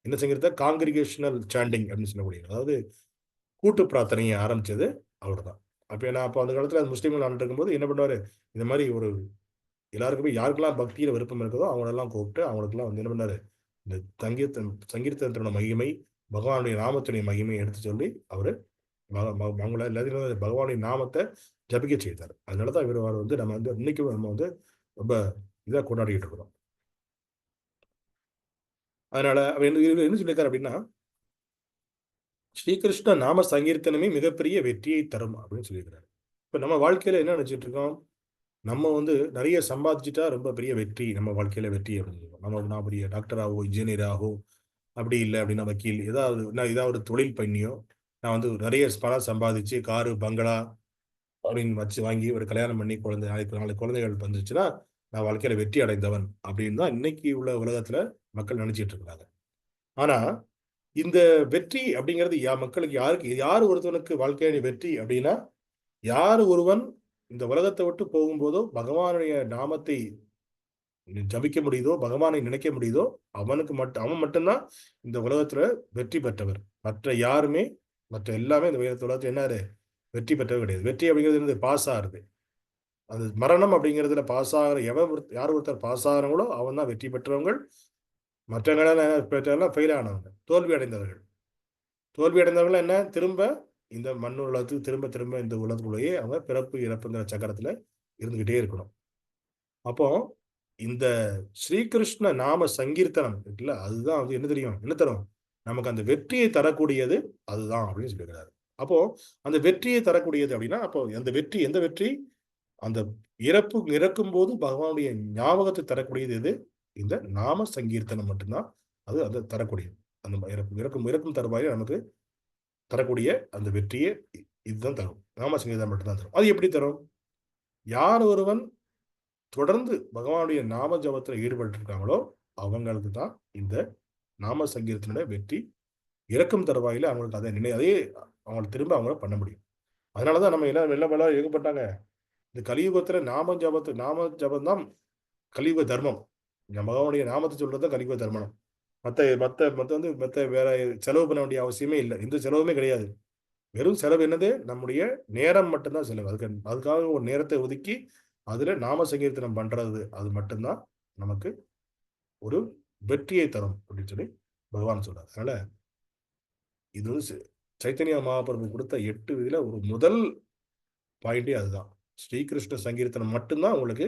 என்ன சங்கீர்த்தனம்? காங்கிரிகேஷனல் சாண்டிங் அப்படின்னு சொல்லக்கூடிய, அதாவது கூட்டு பிரார்த்தனையை ஆரம்பிச்சது அவர் தான். அப்போ அந்த காலத்துல முஸ்லீம்கள் ஆண்டு இருக்கும்போது என்ன பண்ணுவாரு, இந்த மாதிரி ஒரு எல்லாருக்குமே யாருக்கெல்லாம் பக்தியில விருப்பம் இருக்குதோ அவங்களெல்லாம் கூப்பிட்டு அவங்களுக்கெல்லாம் என்ன பண்ணாரு, இந்த சங்கீர்த்தனத்தோட மகிமை, பகவானுடைய நாமத்துடைய மகிமையை எடுத்து சொல்லி அவரு அவங்கள எல்லாத்தையும் பகவானுடைய நாமத்தை ஜபிக்க செய்தார். அதனாலதான் இவர் நம்ம இன்னைக்கும் நம்ம ரொம்ப இதா கொண்டாடிட்டு இருக்கிறோம். அதனால அவர் என்ன சொல்லியிருக்காரு அப்படின்னா, ஸ்ரீகிருஷ்ண நாம சங்கீர்த்தனமே மிகப்பெரிய வெற்றியை தரும் அப்படின்னு சொல்லியிருக்கிறாரு. இப்ப நம்ம வாழ்க்கையில என்ன நினைச்சிட்டு இருக்கோம், நம்ம நிறைய சம்பாதிச்சுட்டா ரொம்ப பெரிய வெற்றி, நம்ம வாழ்க்கையில வெற்றி அப்படின்னு சொல்லுவோம். நான் பெரிய டாக்டராகவோ இன்ஜினியராகவோ, அப்படி இல்லை அப்படின்னா வக்கீல், ஏதாவது ஒரு தொழில் பண்ணியோ, நான் நிறைய பணம் சம்பாதிச்சு காரு பங்களா அப்படின்னு வச்சு வாங்கி ஒரு கல்யாணம் பண்ணி நாலு குழந்தைகள் வந்துச்சுன்னா நான் வாழ்க்கையில வெற்றி அடைந்தவன் அப்படின்னு தான் இன்னைக்கு உள்ள உலகத்துல மக்கள் நினைச்சிட்டு இருக்காங்க. ஆனா இந்த வெற்றி அப்படிங்கிறது மக்களுக்கு யார் ஒருத்தவனுக்கு வாழ்க்கையான வெற்றி அப்படின்னா, யார் ஒருவன் இந்த உலகத்தை விட்டு போகும்போதோ பகவானுடைய நாமத்தை ஜபிக்க முடியுதோ, பகவானை நினைக்க முடியுதோ, அவன் மட்டும்தான் இந்த உலகத்துல வெற்றி பெற்றவர். மற்ற எல்லாமே இந்த உலகத்துல என்ன வெற்றி பெற்றவர் கிடையாது. வெற்றி அப்படிங்கிறது பாஸ் ஆகுறது. அது மரணம் அப்படிங்கிறதுல பாஸ் ஆகிற யார் ஒருத்தர் பாஸ் ஆகிறாங்களோ அவன் தான் வெற்றி பெற்றவங்க. மற்றவங்களெல்லாம் ஃபெயில் ஆனவங்க, தோல்வி அடைந்தவர்கள் என்ன, திரும்ப இந்த மண் உலகத்துக்கு திரும்ப இந்த உலகத்துக்குள்ளேயே அவங்க பிறப்பு இறப்புங்கிற சக்கரத்துல இருந்துகிட்டே இருக்கணும். அப்போ இந்த ஸ்ரீகிருஷ்ண நாம சங்கீர்த்தனம் இருக்குல்ல, அதுதான் என்ன தெரியும், என்ன தரும் நமக்கு அந்த வெற்றியை தரக்கூடியது அதுதான் அப்படின்னு சொல்லியிருக்கிறாரு. அப்போ அந்த வெற்றியை தரக்கூடியது அப்படின்னா, அப்போ அந்த வெற்றி எந்த வெற்றி, அந்த இறக்கும் போது பகவானுடைய ஞாபகத்தை தரக்கூடியது எது, இந்த நாம சங்கீர்த்தனம் மட்டும்தான் அது தரக்கூடியது. அந்த இறக்கும் தருவாயில் நமக்கு தரக்கூடிய அந்த வெற்றியை இதுதான் தரும், நாம சங்கீர்த்தனம் மட்டும்தான் தரும். அது எப்படி தரும், யார் ஒருவன் தொடர்ந்து பகவானுடைய நாம ஜபத்தில் ஈடுபட்டு இருக்காங்களோ அவங்களுக்கு தான் இந்த நாம சங்கீர்த்தனோட வெற்றி இறக்கும் தருவாயில அவங்களுக்கு அதே அவங்களுக்கு திரும்ப அவங்கள பண்ண முடியும். அதனாலதான் நம்ம எல்லாம் ஏகப்பட்டாங்க. இந்த கலியுகத்துல நாம ஜபம் தான் கலியுக தர்மம். பகவானுடைய நாமத்தை சொல்றது கலியுக தர்மம். மத்த வேற செலவு பண்ண வேண்டிய அவசியமே இல்லை, எந்த செலவுமே கிடையாது. வெறும் செலவு என்னது, நம்முடைய நேரம் மட்டும்தான் செலவு. அதுக்காக ஒரு நேரத்தை ஒதுக்கி அதுல நாம சங்கீர்த்தனம் பண்றது, அது மட்டும்தான் நமக்கு ஒரு வெற்றியை தரும் அப்படின்னு சொல்லி பகவான் சொல்றாரு. அதனால இது சைத்தன்ய மகாபிரபு கொடுத்த 8 விதியில ஒரு முதல் பாயிண்டே அதுதான். ஸ்ரீகிருஷ்ண சங்கீர்த்தனம் மட்டும்தான் உங்களுக்கு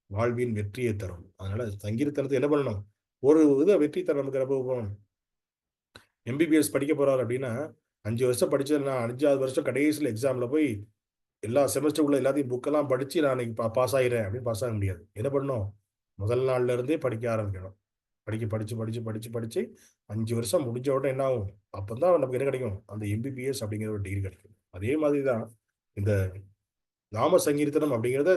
வாழ்வின் வெற்றியை தரும். அதனால சங்கீர்த்தனத்தை என்ன பண்ணணும், ஒரு வெற்றி தர நமக்கு ரொம்ப போகணும். MBBS படிக்க போறாரு அப்படின்னா 5 வருஷம் படிச்சது, நான் 5வது வருஷம் கடைசியில் எக்ஸாம்ல போய் எல்லா செமஸ்டருக்குள்ள எல்லாத்தையும் புக்கெல்லாம் படிச்சு நான் பாஸ் ஆகிறேன் அப்படின்னு பாஸ் ஆக முடியாது. என்ன பண்ணணும், முதல் நாள்ல இருந்தே படிக்க ஆரம்பிக்கணும். படிச்சு 5 வருஷம் முடிஞ்ச உடனே என்ன ஆகும்? அப்பதான் நமக்கு என்ன கிடைக்கும்? அந்த எம்பிபிஎஸ் அப்படிங்கிற ஒரு டிகிரி கிடைக்கும். அதே மாதிரி தான் இந்த நாம சங்கீர்த்தனம் அப்படிங்கிறத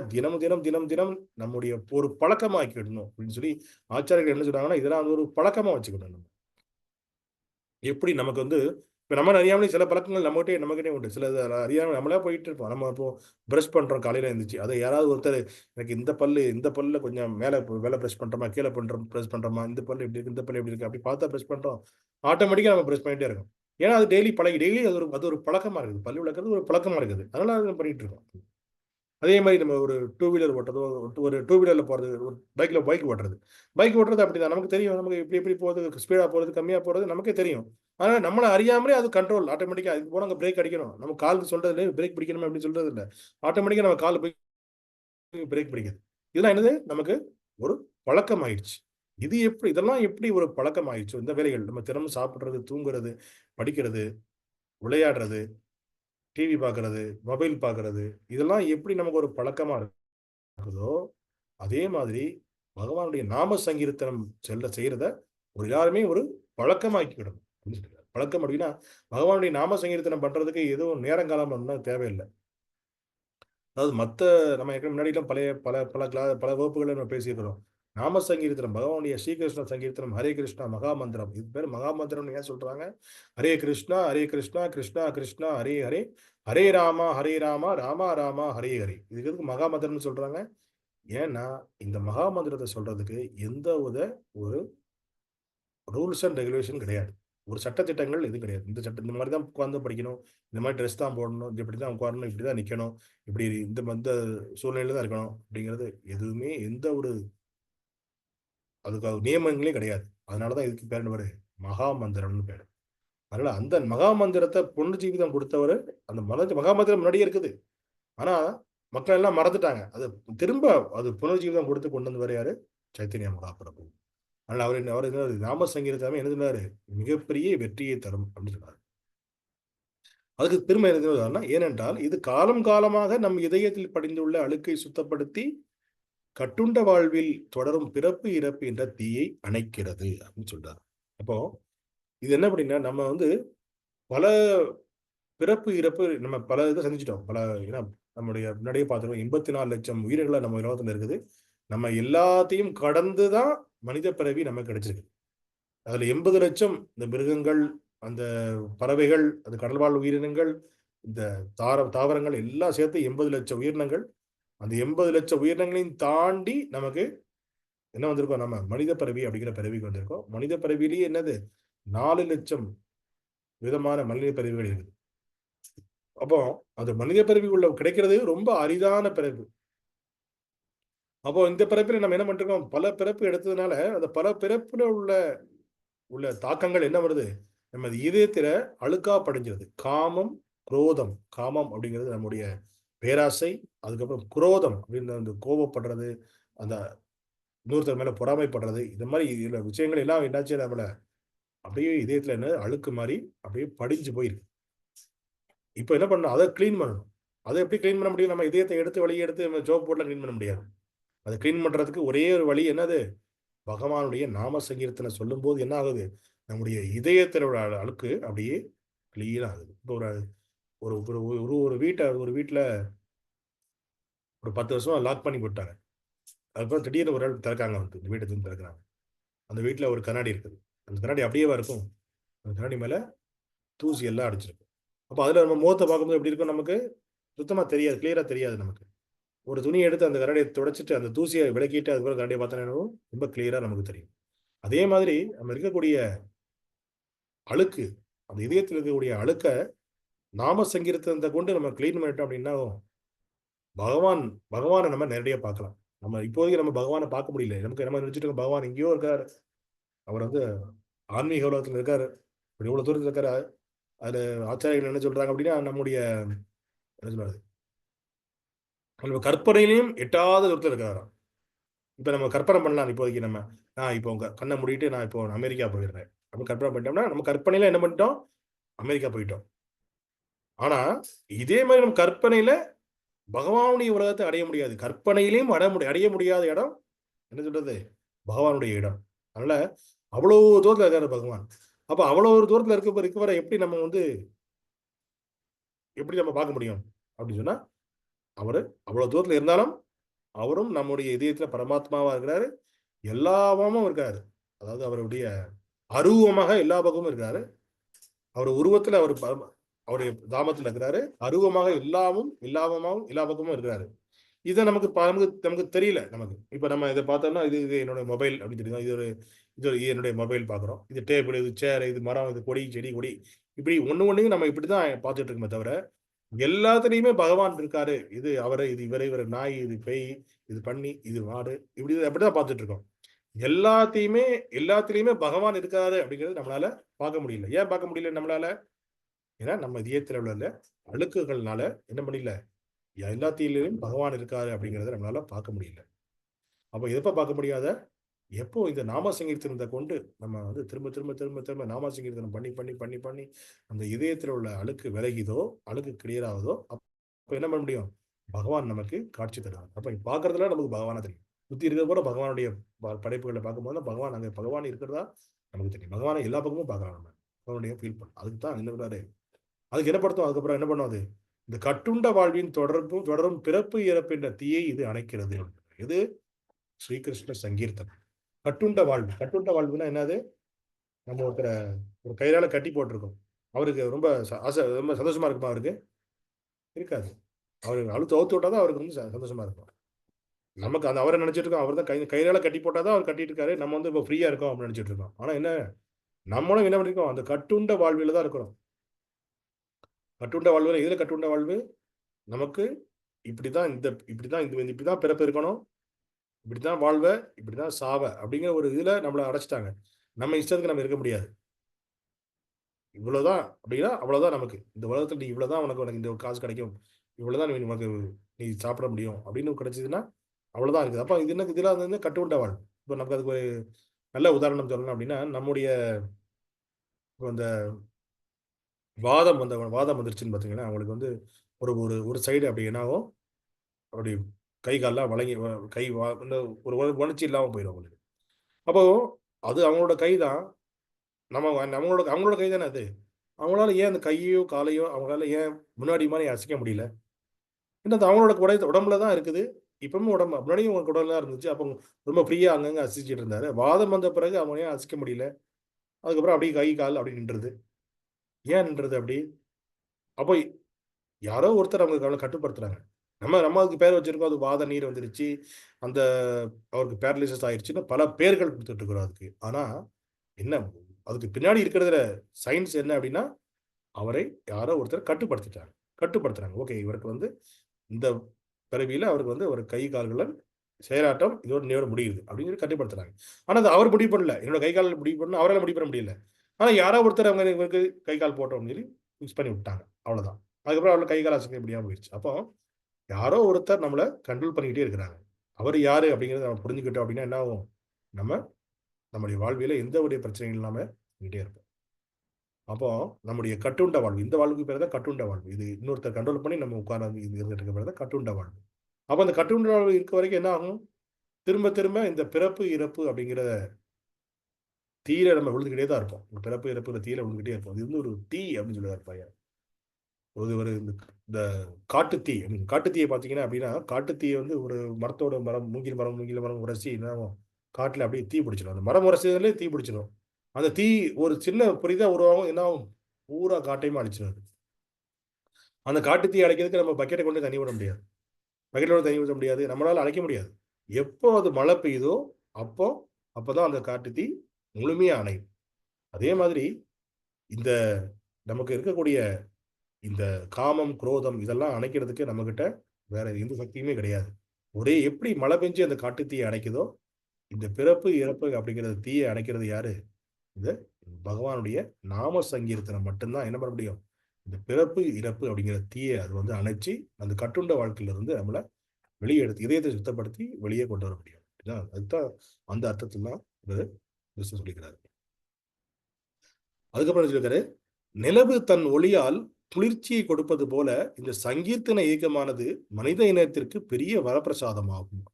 தினம் நம்முடைய ஒரு பழக்கமாக்கிடணும் அப்படின்னு சொல்லி ஆச்சாரியர்கள் என்ன சொல்றாங்கன்னா, இதெல்லாம் வந்து ஒரு பழக்கமா வச்சுக்கணும் நம்ம. எப்படி நமக்கு வந்து இப்ப நம்ம அறியாமலே சில பழக்கங்கள் நம்மகிட்டே உண்டு. சிலது அறியாம நம்மளா போயிட்டு இருப்போம். நம்ம இப்போ பிரஷ் பண்றோம் காலையில எந்திரிச்சு. அதை யாராவது ஒருத்தர் எனக்கு இந்த பல்லுல கொஞ்சம் மேல பிரஷ் பண்றோமா, கீழ பிரஷ் பண்றோமா, இந்த பல்லு இப்படி இருக்கு, இந்த பல்லு எப்படி இருக்கு அப்படி பார்த்தா பிரஷ் பண்றோம். ஆட்டோமேட்டிக்கா நம்ம பிரஷ் பண்ணிட்டே இருக்கோம். ஏன்னா அது டெய்லி அது ஒரு பழக்கமா இருக்குது. பல்லு விளக்குறது ஒரு பழக்கமா இருக்குது. அதனால அத பண்ணிட்டு இருக்கோம். அதே மாரி நம்ம ஒரு டூ வீலர் ஓட்டுறதோ, ஒரு டூ வீலர்ல போறது, ஒரு பைக் ஓட்டுறது. பைக் ஓட்டுறது அப்படிதான். நமக்கு தெரியும். நமக்கு எப்படி எப்படி போறது, ஸ்பீடா போறது, கம்மியா போறது நமக்கே தெரியும். ஆனா நம்மள அறியாமலே அது கண்ட்ரோல் ஆட்டோமேட்டிக்கா இதுக்கு போனா அங்க பிரேக் அடிக்கணும். நம்ம கால் சொல்றது இல்ல, பிரேக் பிடிக்கணுமே அப்படின்னு சொல்றது இல்ல. ஆட்டோமேட்டிக்கா நம்ம கால் போய் பிரேக் பிடிக்குது. இதெல்லாம் என்னது? நமக்கு ஒரு பழக்கம் ஆயிடுச்சு. இதெல்லாம் எப்படி ஒரு பழக்கம் ஆயிடுச்சு? இந்த வேலைகள் நம்ம தினமும் சாப்பிடுறது, தூங்குறது, படிக்கிறது, விளையாடுறது, டிவி பார்க்கறது, மொபைல் பார்க்கறது, இதெல்லாம் எப்படி நமக்கு ஒரு பழக்கமா இருக்குதோ, அதே மாதிரி பகவானுடைய நாம சங்கீர்த்தனம் செய்றத யாருமே ஒரு பழக்கமாக்கிக்கிடணும். அப்படின்னு சொல்றாரு. பழக்கம் அப்படின்னா, பகவானுடைய நாம சங்கீர்த்தனம் பண்றதுக்கு எதுவும் நேரங்காலம் ஒண்ணும் தேவையில்ல. அதாவது நம்ம ஏற்கனவே முன்னாடிலாம் பழைய பல பல பல வகுப்புகள்ல நம்ம பேசியிருக்கிறோம். நாம சங்கீர்த்தனம், பகவானுடைய ஸ்ரீகிருஷ்ண சங்கீர்த்தனம், ஹரே கிருஷ்ணா மகா மந்திரம். இது பேரு மகா மந்திரம்னு ஏன் சொல்றாங்க? ஹரே கிருஷ்ணா, கிருஷ்ணா கிருஷ்ணா, ஹரே ஹரே, ஹரே ராமா, ராமா ராமா, ஹரே ஹரே. இதுக்கு எதுக்கு மகா மந்திரம்னு சொல்றாங்க? ஏன்னா, இந்த மகா மந்திரத்த சொல்றதுக்கு எந்த ஒரு ரூல்ஸ் அண்ட் ரெகுலேஷன் கிடையாது. ஒரு சட்டதிட்டங்கள் எதுவும் கிடையாது. இந்த மாரி தான் உட்கார்ந்து படிக்கணும். இந்த மாரி ட்ரெஸ் தான் போடணும். இப்படி தான் உட்காரணும். இப்படி தான் நிக்கணும். இப்படி இந்த சூழ்நிலையில தான் இருக்கணும். அப்படிங்கிறது எதுவுமே எந்த ஒரு அதுக்கு நியமங்களே கிடையாது. அதனால தான் இதுக்கு பேர் என்ன பேரு? மகா மந்திரம்னு பேரு. அதனால அந்த மகா மந்திரத்த புனர்ஜீவிதம் குடுத்தவரு மகா மந்திரம் முன்னாடியே இருக்குது. ஆனா, மக்கள் எல்லாம் மறந்துட்டாங்க. திரும்ப அது புனர்ஜீவிதம் குடுத்து கொண்டு வந்தவரு யாரு? சைத்தன்ய மகாபிரபு. அதனால அவரு நாம சங்கீதமே என்ன சொன்னாரு? மிகப்பெரிய வெற்றியை தரும் அப்படின்னு சொன்னாரு. அதுக்கு திரும்ப என்ன சொன்னார்னா, ஏனென்றால் இது காலம் காலமாக நம் இதயத்தில் படிந்துள்ள அழுக்கை சுத்தப்படுத்தி கட்டுண்ட வாழ்வில் தொடரும் பிறப்பு, இறப்பு என்ற தீயை அணைக்கிறது அப்படின்னு சொல்றாரு. அப்போ இது என்ன அப்படின்னா, நம்ம வந்து பல பிறப்பு, இறப்பு நம்ம பல இத சந்திச்சுட்டோம். ஏன்னா நம்முடைய முன்னாடியே பார்த்துருக்கோம். 84,00,000 உயிர்கள் நம்ம உலகத்துல இருக்குது. நம்ம எல்லாத்தையும் கடந்து தான் மனித பிறவி நமக்கு கிடைச்சிருக்கு. அதுல 80,00,000 இந்த மிருகங்கள், அந்த பறவைகள், அந்த கடல்வாழ் உயிரினங்கள், இந்த தாவரங்கள் எல்லாம் சேர்த்து 80,00,000 உயிரினங்கள். அந்த 80,00,000 உயிரினங்களையும் தாண்டி நமக்கு என்ன வந்திருக்கோம்? நம்ம மனித பிறவி அப்படிங்கிற பிறவிக்கு வந்திருக்கோம். மனித பிறவியிலேயே என்னது 4,00,000 விதமான மனித பிறவிகள் இருக்குது. அப்போ அந்த மனித பிறவி கிடைக்கிறது ரொம்ப அரிதான பிறப்பு. அப்போ இந்த பிறப்பில நம்ம என்ன பண்ணிருக்கோம்? பல பிறப்பு எடுத்ததுனால, அந்த பல பிறப்புல உள்ள தாக்கங்கள் என்ன வருது? நமது இதயத்தில அழுக்கா படிஞ்சிருது. காமம் அப்படிங்கிறது நம்முடைய பேராசை. அதுக்கப்புறம் குரோதம் அப்படின்னு அந்த கோபப்படுறது, அந்த இன்னொருத்தர் மேல பொறாமைப்படுறது. இந்த மாரி இதுல விஷயங்கள் எல்லாம் என்னாச்சு நம்மள அப்படியே இதயத்தில என்ன அழுக்கு மாரி அப்படியே படிஞ்சு போயிருக்கு. இப்ப என்ன பண்ணணும்? அத கிளீன் பண்ணணும். அத எப்படி கிளீன் பண்ண முடியும்? நம்ம இதயத்த வெளிய எடுத்து நம்ம சோப்பு போட்டுலாம் கிளீன் பண்ண முடியாது. அத கிளீன் பண்றதுக்கு ஒரே ஒரு வழி என்னது? பகவானுடைய நாம சங்கீர்த்தன சொல்லும்போது என்ன ஆகுது? நம்முடைய இதயத்தில உள்ள அழுக்கு அப்படியே கிளீன் ஆகுது. இப்போ ஒரு ஒரு ஒரு ஒரு ஒரு வீட்ல ஒரு 10 வருஷமா லாக் பண்ணி போட்டாங்க. அதுக்கப்புறம் திடீர்னு ஒரு நாள் திறக்காங்க வந்து. இந்த வீட்ட திறந்து திறக்குறாங்க. அந்த வீட்ல ஒரு கண்ணாடி இருக்குது. அந்த கண்ணாடி அப்படியேவா இருக்கும்? அந்த கண்ணாடி மேல தூசி எல்லாம் அடிச்சிருக்கும். அப்ப அதுல நம்ம முகத்த பார்க்கும்போது எப்படி இருக்கும் நமக்கு? சுத்தமா தெரியாது. கிளியரா தெரியாது நமக்கு. ஒரு துணிய எடுத்து அந்த கண்ணாடிய துடைச்சுட்டு, அந்த தூசிய விலக்கிட்டு அதுக்கப்புறம் கண்ணாடிய பார்த்தோம்னா என்ன ஆகும்? ரொம்ப கிளியரா நமக்கு தெரியும். அதே மாதிரி நம்ம இருக்கக்கூடிய அழுக்கு, அந்த இதயத்தில இருக்கக்கூடிய அழுக்க நாம சங்கீர்த்தனத்த கொண்டு நம்ம கிளீன் பண்ணிட்டோம் அப்படின்னா, பகவான நம்ம நேரடியா பார்க்கலாம். இப்போதைக்கு நம்ம பகவான பார்க்க முடியல. நம்ம நினைச்சுட்டு இருக்கோம் பகவான் எங்கேயோ இருக்காரு. அவர் வந்து ஆன்மீக உலகத்துல இருக்காரு. இவ்வளவு தூரத்துல இருக்காரு. அதுல ஆச்சாரியர்கள் என்ன சொல்றாங்க அப்படின்னா, நம்முடைய என்ன சொல்றது? நம்ம கற்பனையிலயும் எட்டாத தூரத்துல இருக்காராம். இப்ப நம்ம கற்பனை பண்ணலாம் இப்போதைக்கு நம்ம. நான் இப்போ உங்க கண்ண மூடிட்டு நான் இப்போ அமெரிக்கா போயிடுறேன். அப்படின்னு கற்பனை பண்ணிட்டோம்னா, நம்ம கற்பனையில என்ன பண்ணிட்டோம்? அமெரிக்கா போயிட்டோம். ஆனா, இதே மாரி நம்ம கற்பனையில பகவானுடைய உலகத்தை அடைய முடியாது. கற்பனையிலும் அடைய முடியாத இடம் என்ன சொல்றது, பகவானுடைய இடம். அதனால அவ்வளோ தூரத்துல இருக்காரு பகவான். அப்ப அவ்வளோ ஒரு தூரத்துல இருக்கவரை எப்படி நம்ம வந்து எப்படி நம்ம பார்க்க முடியும் அப்படின்னு சொன்னா, அவரு அவ்வளவு தூரத்துல இருந்தாலும் அவரும் நம்முடைய இதயத்துல பரமாத்மாவா இருக்கிறாரு, எல்லாமும் இருக்காரு. அதாவது அவருடைய அருவமாக எல்லா பக்கமும் இருக்காரு. அவர் உருவத்துல அவர் அவருடைய தாமத்துல இருக்கிறாரு, அருவமாக எல்லாமும் எல்லாமும் எல்லா பக்கமும் இருக்கிறாரு. இதை நமக்கு நமக்கு தெரியல. நமக்கு இப்ப நம்ம இதை பார்த்தோம்னா இது இது என்னோட மொபைல் அப்படின்னு தெரியும். இது என்னுடைய மொபைல் பார்க்குறோம். இது டேபிள், இது சேர், இது மரம், இது கொடி, செடி, கொடி, இப்படி ஒண்ணையும் நம்ம இப்படிதான் பார்த்துட்டு இருக்கோமே தவிர எல்லாத்துலயுமே பகவான் இருக்காரு. இது அவரை, இது இவரை, நாய், இது பேய், இது பண்ணி, இது மாடு, இப்படி அப்படிதான் பார்த்துட்டு இருக்கோம். எல்லாத்திலையுமே பகவான் இருக்காரு அப்படிங்கிறது நம்மளால பார்க்க முடியல. ஏன் பார்க்க முடியல நம்மளால? ஏன்னா நம்ம இதயத்தில் உள்ள அழுக்குகள்னால என்ன முடியல, எல்லாத்திலையும் பகவான் இருக்காரு அப்படிங்கிறத நம்மளால பார்க்க முடியல. அப்ப எப்ப பார்க்க முடியாத, எப்போ இந்த நாம சங்கீர்த்தனத்தை கொண்டு நம்ம வந்து திரும்ப திரும்ப திரும்ப திரும்ப நாம சங்கீர்த்தனம் பண்ணி பண்ணி பண்ணி பண்ணி அந்த இதயத்தில் உள்ள அழுக்கு விலகிதோ, அழுக்கு கிளியர் ஆகுதோ, அப்ப என்ன பண்ண முடியும், பகவான் நமக்கு காட்சி தருவார். அப்ப பார்க்கறதுல நமக்கு பகவானா தெரியும். சுத்தி இருக்கிற கூட பகவானுடைய படைப்புகளை பார்க்கும்போது பகவான் அங்கே பகவான் இருக்கிறதா நமக்கு தெரியும். பகவானை எல்லா பக்கமும் பார்க்கலாம் நம்ம, பகவானுடைய ஃபீல் பண்ண. அதுக்கு தான் என்ன பண்ணாரு, அதுக்கு என்ன படுத்தும், அதுக்கப்புறம் என்ன பண்ணும், அது இந்த கட்டுண்ட வாழ்வின் தொடரும் பிறப்பு இறப்பு என்ற தீயை இது அணைக்கிறது. இது ஸ்ரீகிருஷ்ண சங்கீர்த்தனம். கட்டுண்ட வாழ்வுனா என்னது, நம்ம ஒரு கயிறால கட்டி போட்டிருக்கோம். அவருக்கு ரொம்ப ரொம்ப சந்தோஷமா இருக்குமா? அவருக்கு இருக்காது. அவருக்கு அவுத்து விட்டாதான் அவருக்கு வந்து சந்தோஷமா இருக்கும். நமக்கு அந்த அவரை நினைச்சிட்டு இருக்கோம், அவர் தான் கயிறால கட்டி போட்டாதான் அவர் கட்டிட்டு இருக்காரு, நம்ம வந்து இப்போ ஃப்ரீயா இருக்கோம் அப்படின்னு நினைச்சிட்டு இருக்கோம். ஆனா என்ன, நம்மளும் என்ன பண்ணிருக்கோம், அந்த கட்டுண்ட வாழ்வில தான் இருக்கிறோம். கட்டுண்ட வாழ்வுல எதுல கட்டுண்ட வாழ்வு, நமக்கு இப்படிதான் பிறப்பு இருக்கணும், இப்படித்தான் வாழ்வ, இப்படிதான் சாவ அப்படிங்கிற ஒரு இதுல நம்மளை அடைச்சிட்டாங்க. நம்ம இஷ்டத்துக்கு நம்ம இருக்க முடியாது. இவ்வளவுதான் அப்படின்னா அவ்வளவுதான். நமக்கு இந்த உலகத்துல நீ இவ்வளவுதான், உனக்கு இந்த காசு கிடைக்கும், இவ்வளவுதான் நீ சாப்பிட முடியும் அப்படின்னு கிடைச்சதுன்னா அவ்வளவுதான் இருக்குது. அப்ப இது என்ன, இதெல்லாம் வந்து கட்டுண்ட வாழ்வு. இப்போ நமக்கு அதுக்கு ஒரு நல்ல உதாரணம் சொல்லணும் அப்படின்னா, நம்முடைய அந்த வாதம் வந்துருச்சுன்னு பார்த்தீங்கன்னா, அவங்களுக்கு வந்து ஒரு ஒரு ஒரு சைடு அப்படி என்னாகும், அப்படி கை கால்லாம் வழங்கி இந்த ஒரு உணர்ச்சி இல்லாமல் போயிடும் அவங்களுக்கு. அப்போ அது அவங்களோட கை தான், அவங்களோட கை தானே அது. அவங்களால ஏன் அந்த கையோ காலையோ அவங்களால ஏன் முன்னாடி மாதிரி அசைக்க முடியல? ஏன்னா அது அவங்களோட உடம்புல தான் இருக்குது. இப்பவும் முன்னாடியும் உங்க உடம்புல தான் இருந்துச்சு. அப்போ ரொம்ப ஃப்ரீயா அங்கங்க அசைச்சிட்டு இருந்தாரு. வாதம் வந்த பிறகு அவங்க ஏன் அசைக்க முடியல? அதுக்கப்புறம் அப்படியே கை கால் அப்படி நின்றுது. ஏன் நின்றுது அப்படி? அப்போ யாரோ ஒருத்தர் அவங்க கட்டுப்படுத்துறாங்க. நம்ம அதுக்கு பேர் வச்சிருக்கோம், அது வாத நீர் வந்துருச்சு, அந்த அவருக்கு பேரலிசிஸ் ஆயிடுச்சுன்னு பல பேர்கள் கொடுத்துட்டு இருக்கிறோம் அதுக்கு. ஆனா என்ன, அதுக்கு பின்னாடி இருக்கிறதுல சயின்ஸ் என்ன அப்படின்னா, அவரை யாரோ ஒருத்தர் கட்டுப்படுத்துறாங்க. ஓகே, இவருக்கு வந்து இந்த பிறவியில அவருக்கு வந்து ஒரு கை கால்கள் செயலாட்டம் இதோட முடியுது அப்படின்னு சொல்லி கட்டுப்படுத்துறாங்க. ஆனா அது அவர் முடிவு பண்ணல. என்னோட கை கால் முடிவு பண்ண அவரால் முடிவு பண்ண முடியல. ஆனா யாரோ ஒருத்தர் அவங்க இவருக்கு கை கால் போட்டோம்னு சொல்லி ஃபிக்ஸ் பண்ணி விட்டாங்க. அவ்வளவுதான். அதுக்கப்புறம் அவரோட கை கால் அசைக்க முடியாம போயிடுச்சு. அப்போ யாரோ ஒருத்தர் நம்மளை கண்ட்ரோல் பண்ணிக்கிட்டே இருக்கிறாங்க. அவர் யாரு அப்படிங்கிறத நம்ம புரிஞ்சுக்கிட்டோம் அப்படின்னா என்ன ஆகும், நம்முடைய வாழ்வியல எந்த ஒரு பிரச்சனைகள் இல்லாம இருந்துகிட்டே இருப்போம். அப்போ நம்முடைய கட்டுண்ட வாழ்வு, இந்த வாழ்வுக்கு பேர் தான் கட்டுண்ட வாழ்வு. இது இன்னொருத்தர் கண்ட்ரோல் பண்ணி நம்ம உட்கார்ந்து இருந்துட்டு இருக்க பேர் தான் கட்டுண்ட வாழ்வு. அப்போ அந்த கட்டுண்ட வாழ்வு இருக்க வரைக்கும் என்ன ஆகும், திரும்ப திரும்ப இந்த பிறப்பு இறப்பு அப்படிங்கிற தீயில நம்ம விழுந்துகிட்டே தான் இருப்போம். இந்த பிறப்பு இறப்புங்கிற தீயில விழுந்துகிட்டே இருப்போம். இது வந்து ஒரு தீ அப்படின்னு சொல்லுவார் பையன். ஒரு இந்த காட்டுத்தீயை பார்த்தீங்கன்னா அப்படின்னா, காட்டுத்தீயை வந்து ஒரு மரத்தோட மூங்கில் மரம் உரசி என்ன ஆகும், காட்டுல அப்படியே தீ பிடிச்சிடும். அந்த மரம் உரசியதுலேயே தீ பிடிச்சிடும். அந்த தீ ஒரு சின்ன புரிதா உருவாகும், என்ன ஆகும், பூரா காட்டையுமே அழிச்சிடும். அந்த காட்டு தீ அடைக்கிறதுக்கு நம்ம பக்கெட்டை கொண்டு தண்ணி விட முடியாது, தண்ணி ஊற்ற முடியாது, நம்மளால அழைக்க முடியாது. எப்போ அது மழை பெய்யுதோ அப்போதான் அந்த காட்டு தீ முழுமையா அணையும். அதே மாதிரி இந்த நமக்கு இருக்கக்கூடிய இந்த காமம், குரோதம் இதெல்லாம் அணைக்கிறதுக்கு நம்ம கிட்ட வேற எந்த சக்தியுமே கிடையாது. ஒரே எப்படி மழை பெஞ்சு அந்த காட்டு தீயை அணைக்குதோ, இந்த பிறப்பு இறப்பு அப்படிங்கிற தீயை அணைக்கிறது யாரு, இந்த பகவானுடைய நாம சங்கீர்த்தனம் மட்டும்தான் என்ன பண்ண முடியும், இந்த பிறப்பு இறப்பு அப்படிங்கிற தீயை அது வந்து அணைச்சி அந்த கட்டுண்ட வாழ்க்கையில இருந்து நம்மளை வெளியே எடுத்து இதயத்தை சுத்தப்படுத்தி வெளியே கொண்டு வர முடியும். அதுதான் அந்த அர்த்தத்தில் தான் கிறிஸ்து சொல்லிக்கிறாரு. அதுக்கப்புறம் சொல்லியிருக்காரு, நிலவு தன் ஒளியால் குளிர்ச்சியை கொடுப்பது போல இந்த சங்கீர்த்தன இயக்கமானது மனித இனத்திற்கு பெரிய வரப்பிரசாதமாகும்.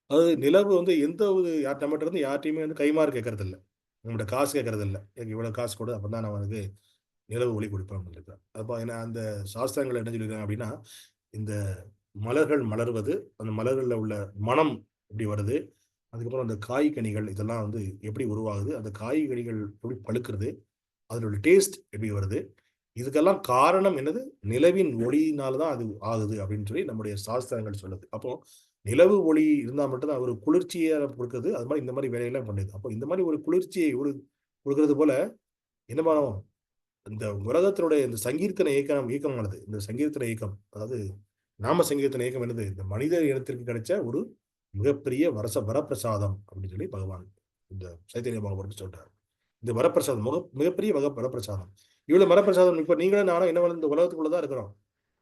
அது நிலவு வந்து எந்த ஒரு நம்மகிட்ட இருந்து யார்ட்டையுமே வந்து கைமாறு கேட்கறது இல்லை, நம்மகிட்ட காசு கேட்கறது இல்லை. எனக்கு இவ்வளவு காசு கொடு, அப்பதான் நான் வந்து நிலவு ஒளி கொடுப்பேன் அப்படின்னு சொல்லியிருக்காங்க. அப்போ ஏன்னா அந்த சாஸ்திரங்கள் என்ன சொல்லியிருக்காங்க அப்படின்னா, இந்த மலர்கள் மலர்வது, அந்த மலர்களில் உள்ள மனம் எப்படி வருது, அதுக்கப்புறம் அந்த காய்கனிகள் இதெல்லாம் வந்து எப்படி உருவாகுது, அந்த காய்கனிகள் எப்படி பழுக்கிறது, அதனோட டேஸ்ட் எப்படி வருது, இதுக்கெல்லாம் காரணம் என்னது, நிலவின் ஒளியினால தான் அது ஆகுது அப்படின்னு சொல்லி நம்முடைய சாஸ்திரங்கள் சொல்லுது. அப்போ நிலவு ஒளி இருந்தால் மட்டும்தான் ஒரு குளிர்ச்சியை கொடுக்குறது. அது மாதிரி இந்த மாதிரி வேலையெல்லாம் பண்ணுது. அப்போ இந்த மாதிரி ஒரு குளிர்ச்சியை கொடுக்கறது போல என்ன பண்ணும், இந்த உலகத்தினுடைய இந்த சங்கீர்த்தன இயக்கமானது, இந்த சங்கீர்த்தன இயக்கம், அதாவது நாம சங்கீர்த்தன இயக்கம் என்னது, இந்த மனித இனத்திற்கு கிடைச்ச ஒரு மிகப்பெரிய வரப்பிரசாதம் அப்படின்னு சொல்லி பகவான் இந்த சைத்தன்ய பகவான் சொல்றாரு. இந்த வரப்பிரசாதம் மிகப்பெரிய வரப்பிரசாதம். இவ்வளவு வரப்பிரசாதம் இப்ப நீங்களும் நானும் என்ன இந்த உலகத்துக்குள்ளதான் இருக்கிறோம்,